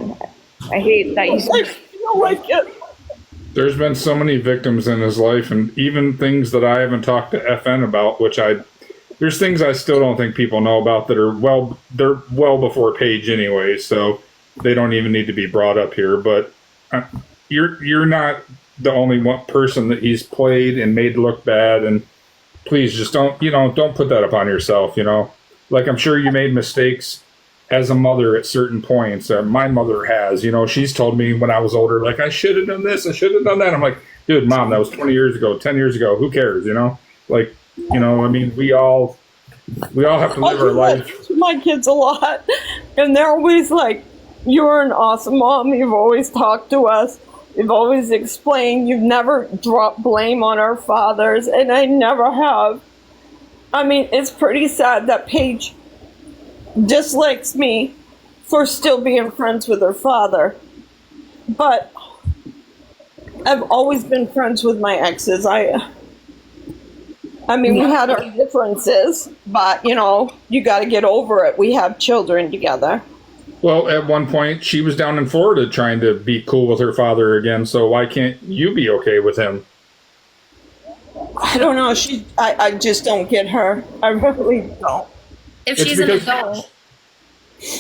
I hate that you I feel like it. There's been so many victims in his life, and even things that I haven't talked to FN about, there's things I still don't think people know about that are they're well before Paige anyway, so they don't even need to be brought up here. But you're not the only one person that he's played and made look bad, and please just don't put that upon yourself. Like, I'm sure you made mistakes as a mother at certain points. My mother has, she's told me when I was older, like, I should have done this, I should have done that. I'm like, dude, Mom, that was 20 years ago, 10 years ago. Who cares? Like, I mean, we all have to live our life. My kids a lot, and they're always like, "You're an awesome mom. You've always talked to us. You've always explained. You've never dropped blame on our fathers," and I never have. I mean, it's pretty sad that Paige dislikes me for still being friends with her father. But I've always been friends with my exes. I mean, we had our differences, but, you got to get over it. We have children together. Well, at one point, she was down in Florida trying to be cool with her father again, so why can't you be okay with him? I don't know. I just don't get her. I really don't. If It's she's an because adult.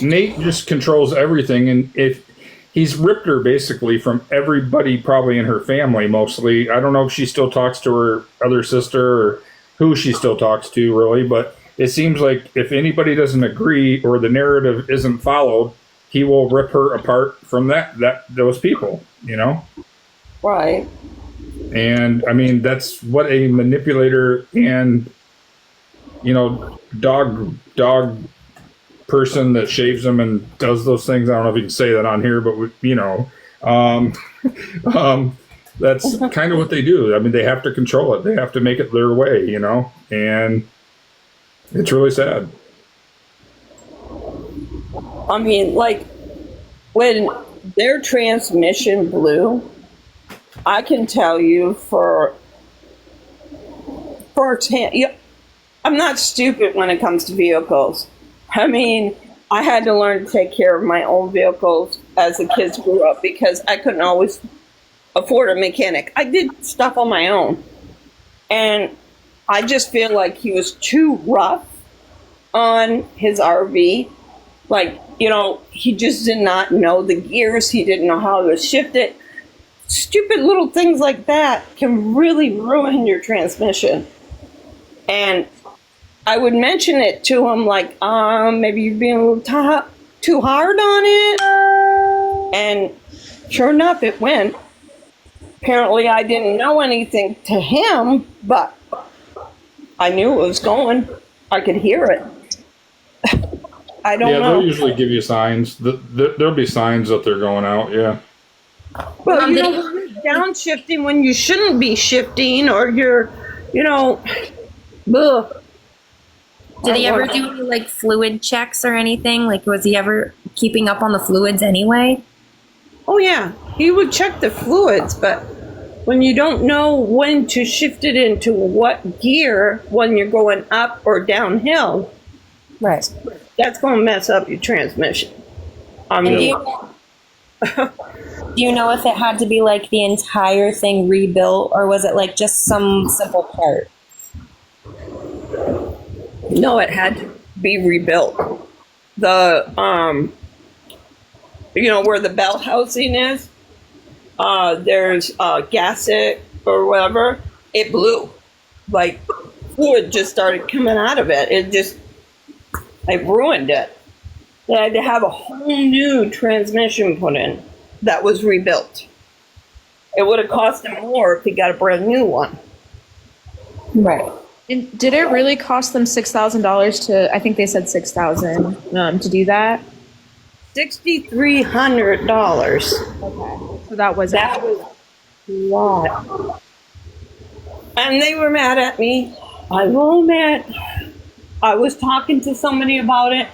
Nate just controls everything, and if he's ripped her basically from everybody probably in her family mostly. I don't know if she still talks to her other sister or who she still talks to really, but it seems like if anybody doesn't agree or the narrative isn't followed, he will rip her apart from those people, Right. And I mean, that's what a manipulator and dog person that shaves them and does those things. I don't know if you can say that on here, but that's kind of what they do. I mean, they have to control it. They have to make it their way, and it's really sad. I mean, like, when their transmission blew, I can tell you for firsthand, I'm not stupid when it comes to vehicles. I mean, I had to learn to take care of my own vehicles as the kids grew up because I couldn't always afford a mechanic. I did stuff on my own. And I just feel like he was too rough on his RV. Like, you know, he just did not know the gears. He didn't know how to shift it. Stupid little things like that can really ruin your transmission. And I would mention it to him like, maybe you're being a little too hard on it. And sure enough, it went. Apparently, I didn't know anything to him, but I knew it was going. I could hear it. I don't know. They'll usually give you signs. There'll be signs that they're going out, yeah. Well, you know, when you're downshifting when you shouldn't be shifting, or you're, you know, ugh. Did he ever do any, like, fluid checks or anything? Like, was he ever keeping up on the fluids anyway? Oh, yeah. He would check the fluids, but when you don't know when to shift it into what gear when you're going up or downhill, Right. that's going to mess up your transmission. I And mean, do you know if it had to be, like, the entire thing rebuilt, or was it, like, just some simple part? no, it had to be rebuilt. The, you know, where the bell housing is, there's a gasket or whatever, it blew. Like, fluid just started coming out of it. It just, it ruined it. They had to have a whole new transmission put in that was rebuilt. It would have cost him more if he got a brand new one. Right. And did it really cost them $6,000 to? I think they said $6,000 to do that. $6,300. Okay, so that was A lot. And they were mad at me. I will admit, I was talking to somebody about it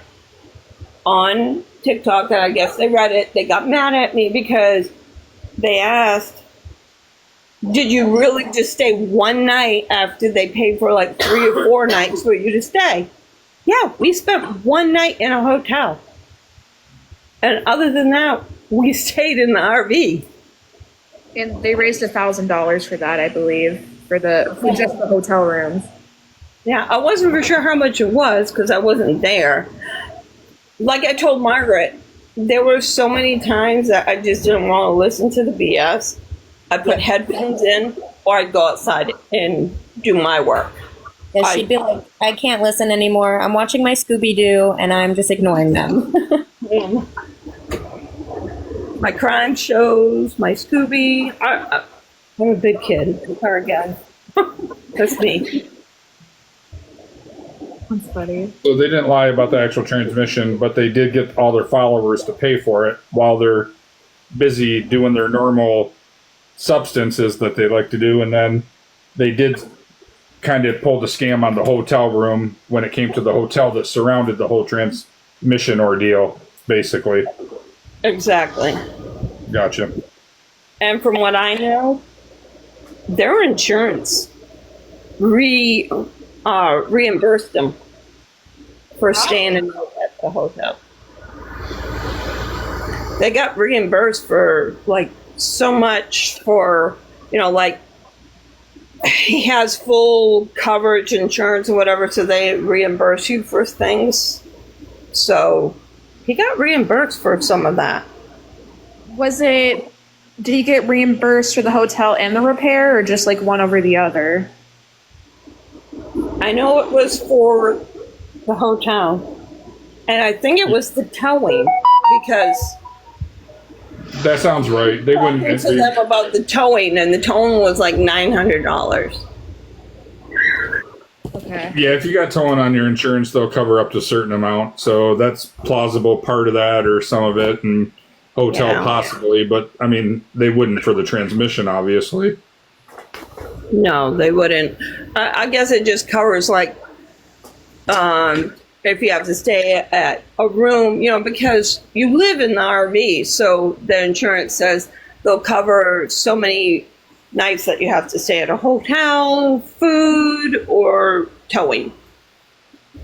on TikTok, and I guess they read it. They got mad at me because they asked, did you really just stay one night after they paid for like 3 or 4 nights for you to stay? Yeah, we spent one night in a hotel. And other than that, we stayed in the RV. And they raised $1,000 for that, I believe, for just the hotel rooms. Yeah, I wasn't for sure how much it was because I wasn't there. Like I told Margaret, there were so many times that I just didn't want to listen to the BS. I put headphones in, or I'd go outside and do my work. And she'd be like, I can't listen anymore. I'm watching my Scooby-Doo, and I'm just ignoring them. My crime shows, my Scooby. I'm a big kid. Sorry, guys. That's me. That's funny. So they didn't lie about the actual transmission, but they did get all their followers to pay for it while they're busy doing their normal substances that they like to do. And then they did kind of pull the scam on the hotel room when it came to the hotel that surrounded the whole transmission ordeal, basically. Exactly. Gotcha. And from what I know, their insurance reimbursed them for staying at the hotel. They got reimbursed for like so much for, you know, like he has full coverage insurance or whatever, so they reimburse you for things. So he got reimbursed for some of that. Did he get reimbursed for the hotel and the repair, or just like one over the other? I know it was for the hotel, and I think it was the towing because That sounds right. They wouldn't. talking to them about the towing, and the towing was like $900. Okay. Yeah, if you got towing on your insurance, they'll cover up to a certain amount. So that's plausible, part of that or some of it, and hotel Yeah. possibly. But I mean, they wouldn't for the transmission, obviously. No, they wouldn't. I guess it just covers like if you have to stay at a room, you know, because you live in the RV, so the insurance says they'll cover so many nights that you have to stay at a hotel, food, or towing.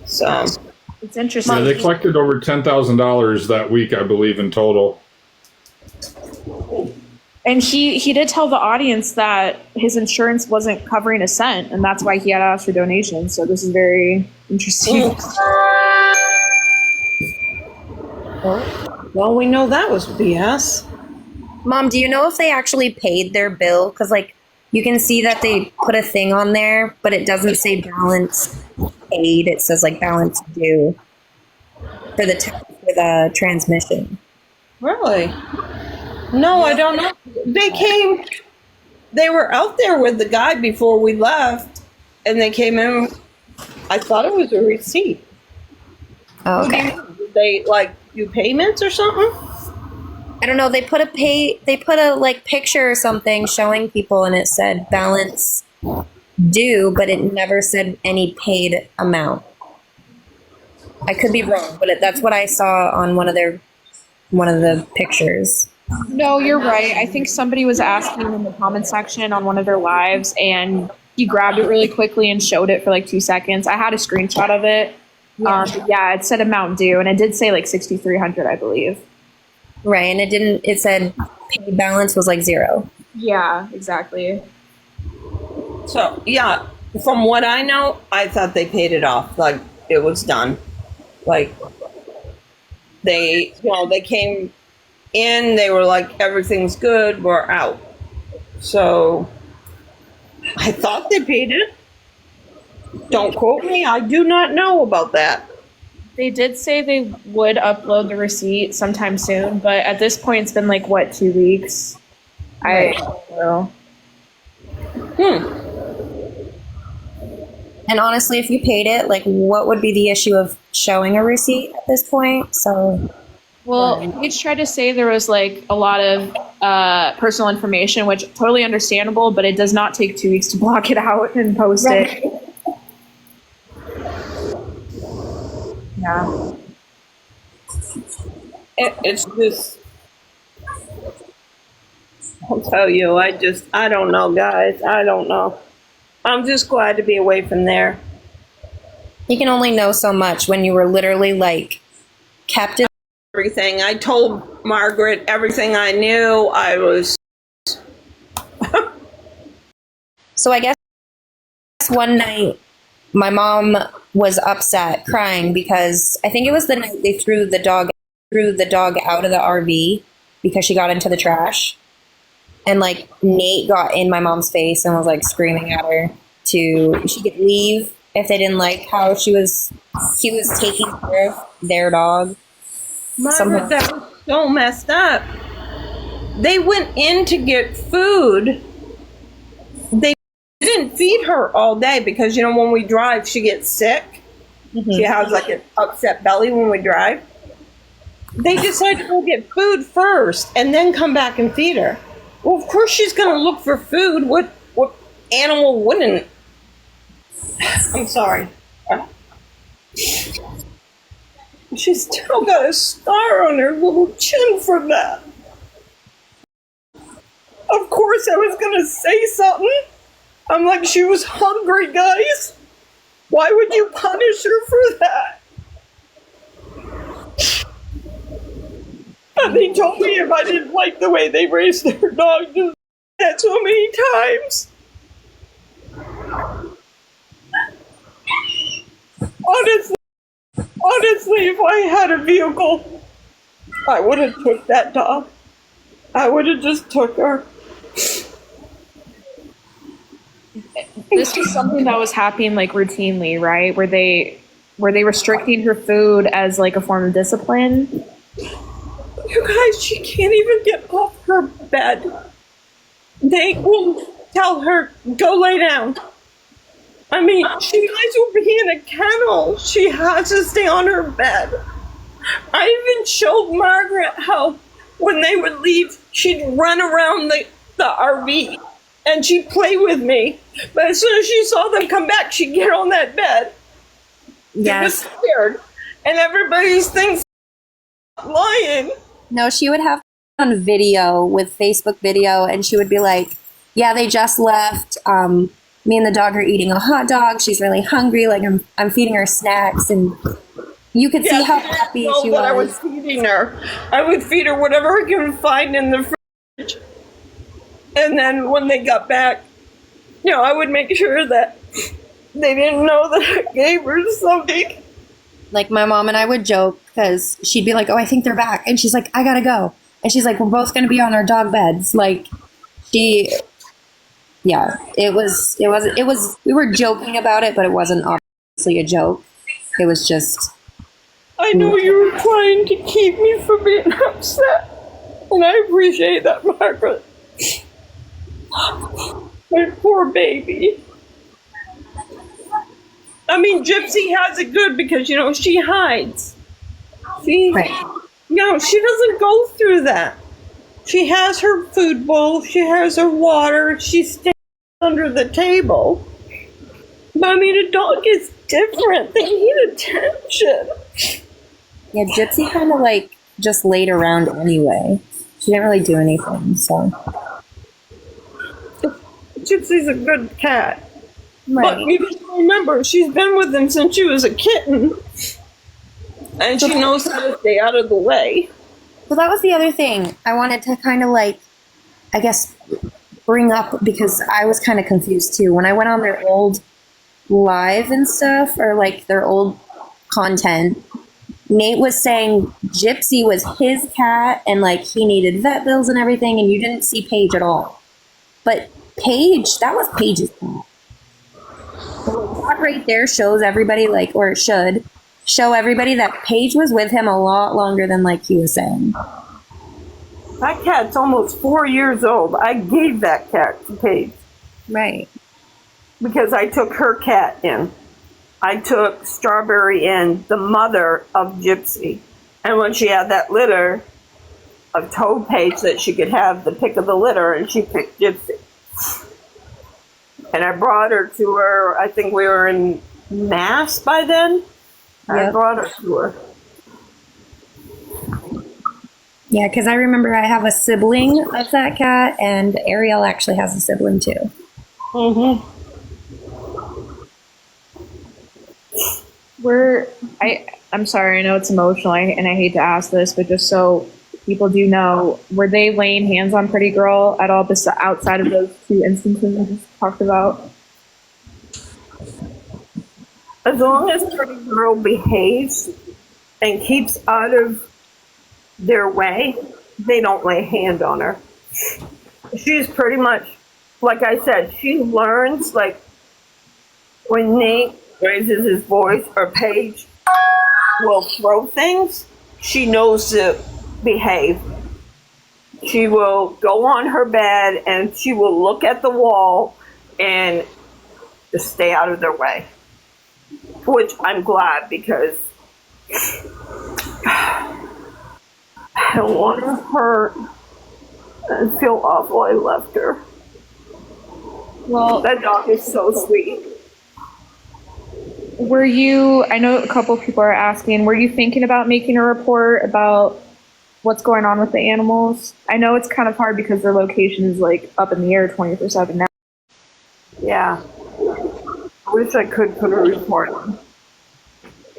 So It's interesting. Yeah, they collected over $10,000 that week, I believe, in total. And he did tell the audience that his insurance wasn't covering a cent, and that's why he had asked for donations. So this is very interesting. Well, we know that was BS. Mom, do you know if they actually paid their bill? Because, like, you can see that they put a thing on there, but it doesn't say balance paid. It says, like, balance due for the transmission. Really? No, I don't know. They were out there with the guy before we left, and they came in. I thought it was a receipt. Oh, okay. Did they, like, do payments or something? I don't know. They put a like picture or something showing people, and it said balance due, but it never said any paid amount. I could be wrong, but that's what I saw on one of the pictures. No, you're right. I think somebody was asking in the comment section on one of their lives, and he grabbed it really quickly and showed it for like 2 seconds. I had a screenshot of it. Yeah, it said amount due, and it did say like 6,300, I believe. Right, and it said paid balance was like 0. Yeah, exactly. So, yeah, from what I know, I thought they paid it off. Like, it was done. Like, they came in, they were like, everything's good, we're out. So, I thought they paid it. Don't quote me, I do not know about that. They did say they would upload the receipt sometime soon, but at this point, it's been like, 2 weeks? I don't know. And honestly, if you paid it, like, what would be the issue of showing a receipt at this point? So, Well, Paige tried to say there was like a lot of personal information, which totally understandable, but it does not take 2 weeks to block it out and post it. Yeah. It's just, I'll tell you, I don't know, guys. I don't know. I'm just glad to be away from there. you can only know so much when you were literally like kept in. Everything. I told Margaret everything I knew. I was. So I guess one night my mom was upset, crying because I think it was the night they threw the dog out of the RV because she got into the trash. And like Nate got in my mom's face and was like screaming at her she could leave if they didn't like how he was taking care of their dog. Margaret, that was so messed up. They went in to get food. They didn't feed her all day because, you know, when we drive, she gets sick. Mm-hmm. She has like an upset belly when we drive. They decided to go get food first and then come back and feed her. Well, of course she's going to look for food. What animal wouldn't? I'm sorry. She's still got a scar on her little chin from that. Of course I was going to say something. I'm like, she was hungry, guys. Why would you punish her for that? And they told me if I didn't like the way they raised their dog, just that so many times. Honestly, if I had a vehicle, I would have took that dog. I would have just took her. This was something that was happening like routinely, right? Were they restricting her food as like a form of discipline? You guys, she can't even get off her bed. They will tell her, go lay down. I mean, she might as well be in a kennel. She has to stay on her bed. I even showed Margaret how when they would leave, she'd run around the RV and she'd play with me. But as soon as she saw them come back, she'd get on that bed. Yes. She was scared. And everybody's thinks lying. No, she would have on video with Facebook video, and she would be like, yeah, they just left. Me and the dog are eating a hot dog. She's really hungry. Like I'm feeding her snacks. And You could see Yeah, how she didn't happy know she that I was was. feeding her. I would feed her whatever I could find in the fridge. And then when they got back, I would make sure that they didn't know that I gave her something. Like my mom and I would joke because she'd be like, "Oh, I think they're back," and she's like, "I gotta go," and she's like, "We're both gonna be on our dog beds." Like she, yeah, it was. We were joking about it, but it wasn't obviously a joke. It was just. I know you were trying to keep me from being upset. And I appreciate that, Margaret. My poor baby. I mean, Gypsy has it good because, she hides. She doesn't go through that. She has her food bowl, she has her water, she stays under the table. But I mean, a dog is different. They need attention. Yeah, Gypsy kind of like just laid around anyway. She didn't really do anything, so. Gypsy's a good cat. Right. But you have to remember, she's been with him since she was a kitten. And she knows how to stay out of the way. Well, that was the other thing I wanted to kind of like, I guess, bring up because I was kind of confused too. When I went on their old live and stuff, or like their old content, Nate was saying Gypsy was his cat and like he needed vet bills and everything, and you didn't see Paige at all. But Paige, that was Paige's cat. That right there shows everybody, like, or it should show everybody that Paige was with him a lot longer than like he was saying. That cat's almost 4 years old. I gave that cat to Paige. Right. Because I took her cat in. I took Strawberry in, the mother of Gypsy. And when she had that litter, I told Paige that she could have the pick of the litter, and she picked Gypsy. And I brought her to her, I think we were in Mass by then. I Yep. brought her to her. Yeah, because I remember I have a sibling of that cat, and Ariel actually has a sibling too. Mm-hmm. I'm sorry, I know it's emotional, and I hate to ask this, but just so people do know, were they laying hands on Pretty Girl at all outside of those two instances we just talked about? As long as Pretty Girl behaves and keeps out of their way, they don't lay hand on her. She's pretty much, like I said, she learns, like, when Nate raises his voice or Paige will throw things, she knows to behave. She will go on her bed and she will look at the wall and just stay out of their way. Which I'm glad, because I don't want to hurt and feel awful I left her. Well, That dog is so sweet. I know a couple of people are asking, were you thinking about making a report about what's going on with the animals? I know it's kind of hard because their location is like up in the air 24/7 now. Yeah. I wish I could put a report on.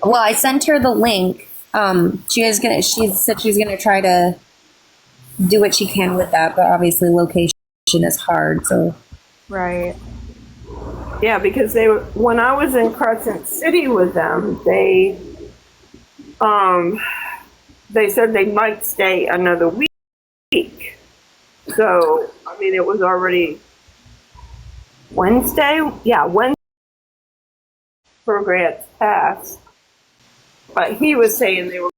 Well, I sent her the link. She said she's gonna try to do what she can with that, but obviously location is hard. So Right. Yeah, because when I was in Crescent City with them, they said they might stay another week. So, I mean, it was already Wednesday. Yeah, Wednesday for Grant's pass. But he was saying they were.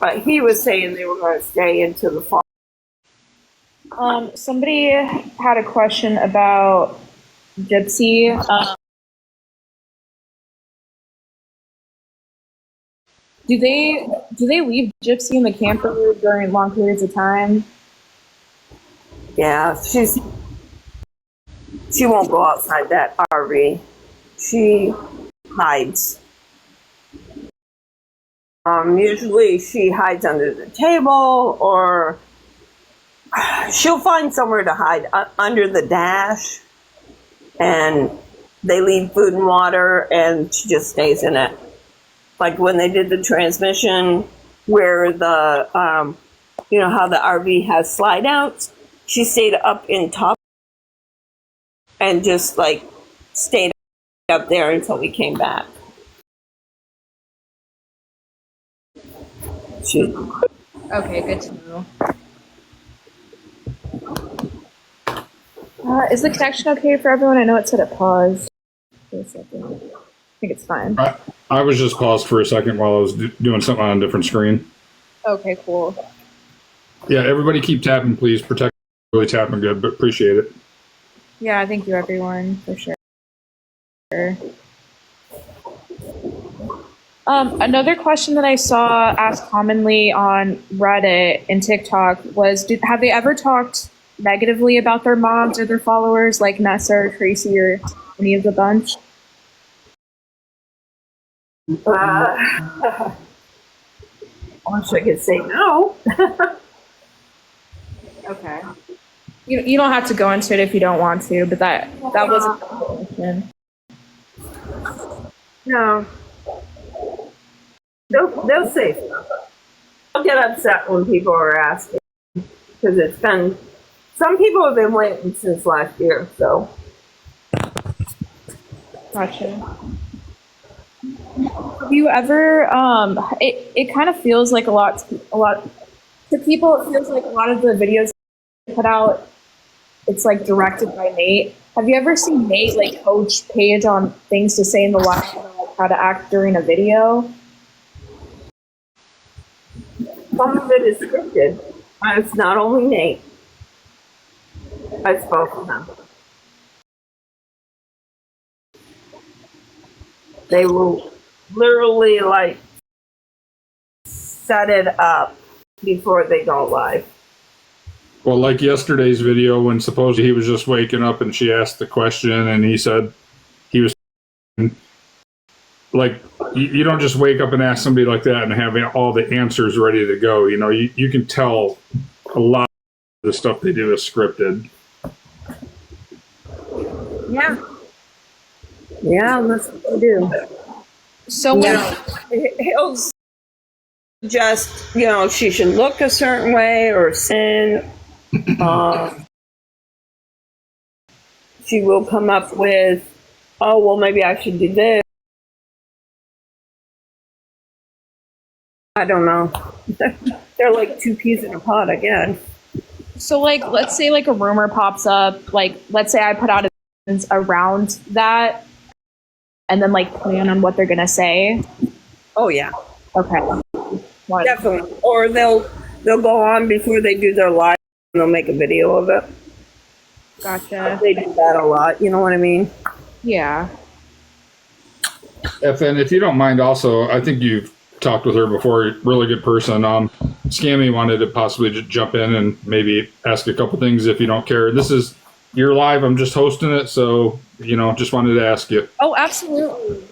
Going to stay into the fall. Somebody had a question about Gypsy. Do they leave Gypsy in the camper during long periods of time? Yeah, she won't go outside that RV. She hides. Usually she hides under the table, or she'll find somewhere to hide under the dash, and they leave food and water, and she just stays in it. Like when they did the transmission, where the you know how the RV has slide outs, she stayed up in top and just like stayed up there until we came back. Okay, good to know. Is the connection okay for everyone? I know it said it paused for a second. I think it's fine. I was just paused for a second while I was doing something on a different screen. Okay, cool. Yeah, everybody keep tapping, please. Protect. Really tapping good, but appreciate it. Yeah, thank you, everyone, for sure. Another question that I saw asked commonly on Reddit and TikTok was, have they ever talked negatively about their moms or their followers, like Nessa or Tracy or any of the bunch? I wish I could say no. Okay. You don't have to go into it if you don't want to, but that wasn't the question. No. They'll say stuff. I'll get upset when people are asking, because it's been, some people have been waiting since last year, so. Gotcha. Have you ever, it kind of feels like a lot to people, it feels like a lot of the videos put out, it's like directed by Nate. Have you ever seen Nate like coach Paige on things to say in the live, like how to act during a video? Some of it is scripted. It's not only Nate. It's both of them. They will literally like set it up before they go live. Well, like yesterday's video when supposedly he was just waking up and she asked the question and he said he was like, you don't just wake up and ask somebody like that and have all the answers ready to go. You know, you can tell a lot of the stuff they do is scripted. Yeah. Yeah, that's what they do. So Yeah. He'll just, you know, she should look a certain way or sin. She will come up with, oh, well, maybe I should do this. I don't know. They're like two peas in a pod again. So, like, let's say like a rumor pops up, like, let's say I put out evidence around that and then like plan on what they're gonna say. Oh yeah, Okay. One. definitely. Or they'll go on before they do their live and they'll make a video of it. Gotcha. They do that a lot. You know what I mean? Yeah. FN, if you don't mind, also, I think you've talked with her before. Really good person. Scammy wanted to possibly just jump in and maybe ask a couple things if you don't care. This is you're live. I'm just hosting it, so just wanted to ask you. Oh, absolutely.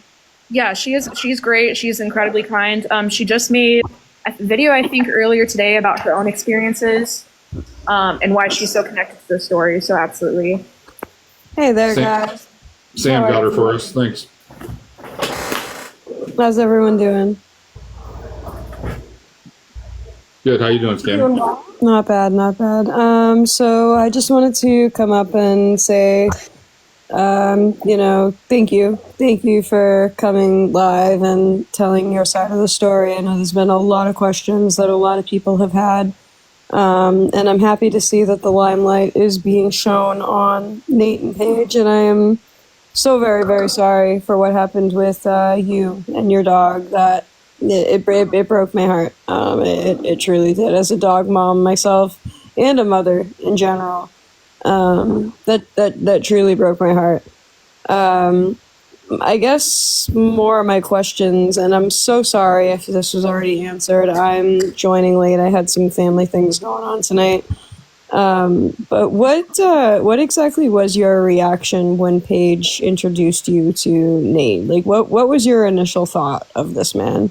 Yeah, she's great. She's incredibly kind. She just made a video, I think, earlier today about her own experiences, and why she's so connected to the story. So absolutely. Hey there, guys. Sam got her for us. Thanks. How's everyone doing? Good. How you doing, Scammy? Not bad, not bad. So I just wanted to come up and say, thank you. Thank you for coming live and telling your side of the story. I know there's been a lot of questions that a lot of people have had. And I'm happy to see that the limelight is being shown on Nate and Paige. And I am so very, very sorry for what happened with you and your dog. That it broke my heart. It truly did. As a dog mom myself and a mother in general, that truly broke my heart. I guess more of my questions, and I'm so sorry if this was already answered. I'm joining late. I had some family things going on tonight. But what exactly was your reaction when Paige introduced you to Nate? Like, what was your initial thought of this man?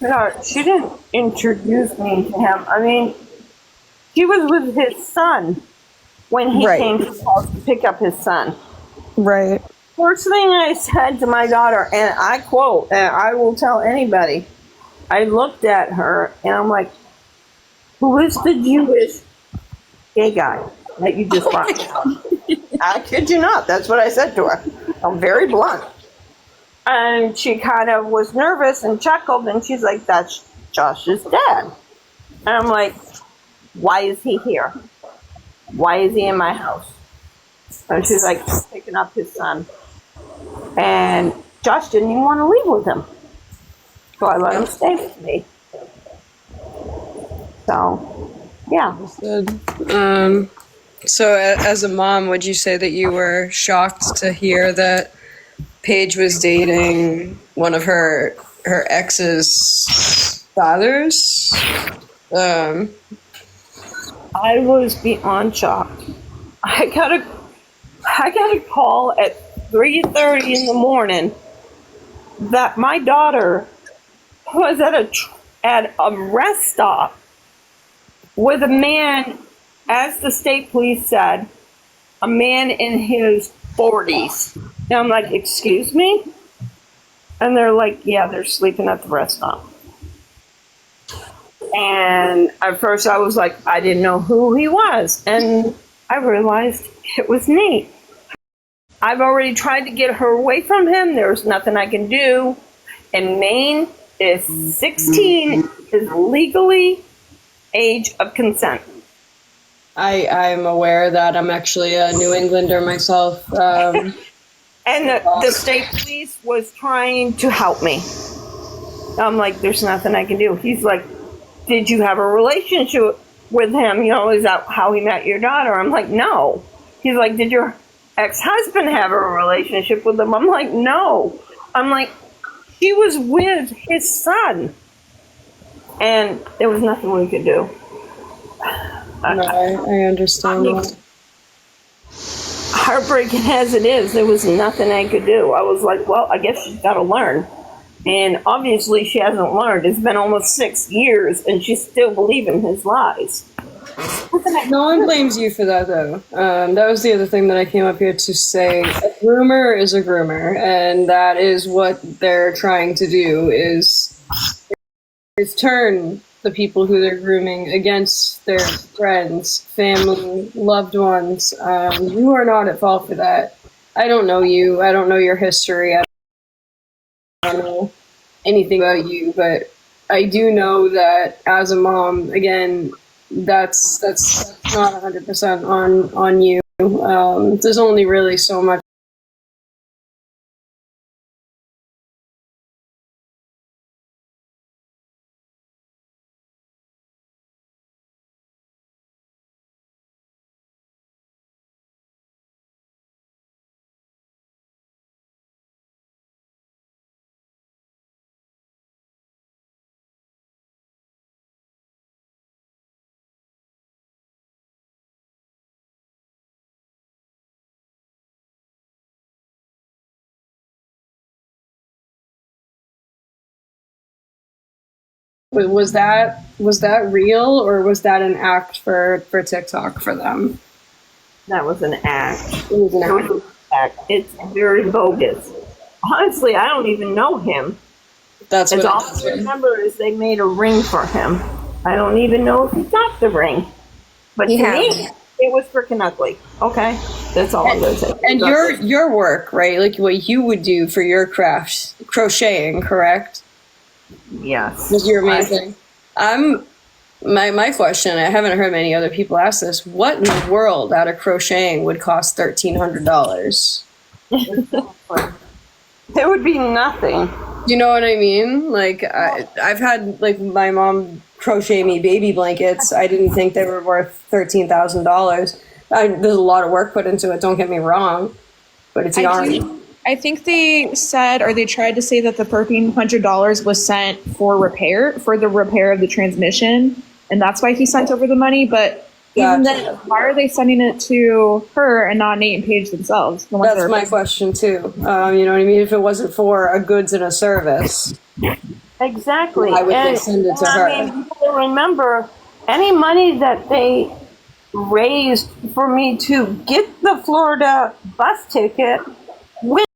No, she didn't introduce me to him. I mean, she was with his son when he Right. came to the house to pick up his son. Right. First thing I said to my daughter, and I quote, and I will tell anybody, I looked at her and I'm like, who is the Jewish gay guy that you just brought me? I kid you not. That's what I said to her. I'm very blunt. And she kind of was nervous and chuckled, and she's like, that's Josh's dad. And I'm like, why is he here? Why is he in my house? And she's like, he's picking up his son. And Josh didn't even want to leave with him. So I let him stay with me. So, yeah. So as a mom, would you say that you were shocked to hear that Paige was dating one of her ex's fathers? I was beyond shocked. I got a call at 3:30 in the morning that my daughter was at a rest stop with a man, as the state police said, a man in his 40s. And I'm like, excuse me? And they're like, yeah, they're sleeping at the rest stop. And at first I was like, I didn't know who he was. And I realized it was Nate. I've already tried to get her away from him. There's nothing I can do. In Maine, if 16 is legally age of consent. I'm aware that I'm actually a New Englander myself. And the state police was trying to help me. I'm like, there's nothing I can do. He's like, did you have a relationship with him? You know, is that how he met your daughter? I'm like, no. He's like, did your ex-husband have a relationship with him? I'm like, no. I'm like, he was with his son. And there was nothing we could do. No, I understand that. Heartbreaking as it is, there was nothing I could do. I was like, well, I guess she's got to learn. And obviously she hasn't learned. It's been almost 6 years and she's still believing his lies. No one blames you for that, though. That was the other thing that I came up here to say. A groomer is a groomer, and that is what they're trying to do, is turn the people who they're grooming against their friends, family, loved ones. You are not at fault for that. I don't know you. I don't know your history. I don't know anything about you, but I do know that as a mom, again, that's not 100% on you. There's only really so much. Was that real, or was that an act for TikTok for them? That was an act. It was an act. It's very bogus. Honestly, I don't even know him. That's what all I remember is they made a ring for him. I don't even know if he got the ring. But to me, it was freaking ugly. Okay? That's all I'm going to say. And your work, right? Like what you would do for your craft, crocheting, correct? Yes. Was your main thing. My question, I haven't heard many other people ask this, what in the world out of crocheting would cost $1,300? There would be nothing. You know what I mean? Like, I've had, like, my mom crochet me baby blankets. I didn't think they were worth $13,000. There's a lot of work put into it, don't get me wrong, but it's yarn. I think they said, or they tried to say, that the $1,300 was sent for the repair of the transmission, and that's why he sent over the money. But even then, why are they sending it to her and not Nate and Paige themselves? That's my question too. You know what I mean? If it wasn't for a goods and a service, exactly, why would they send it to her? I mean, you remember any money that they raised for me to get the Florida bus ticket with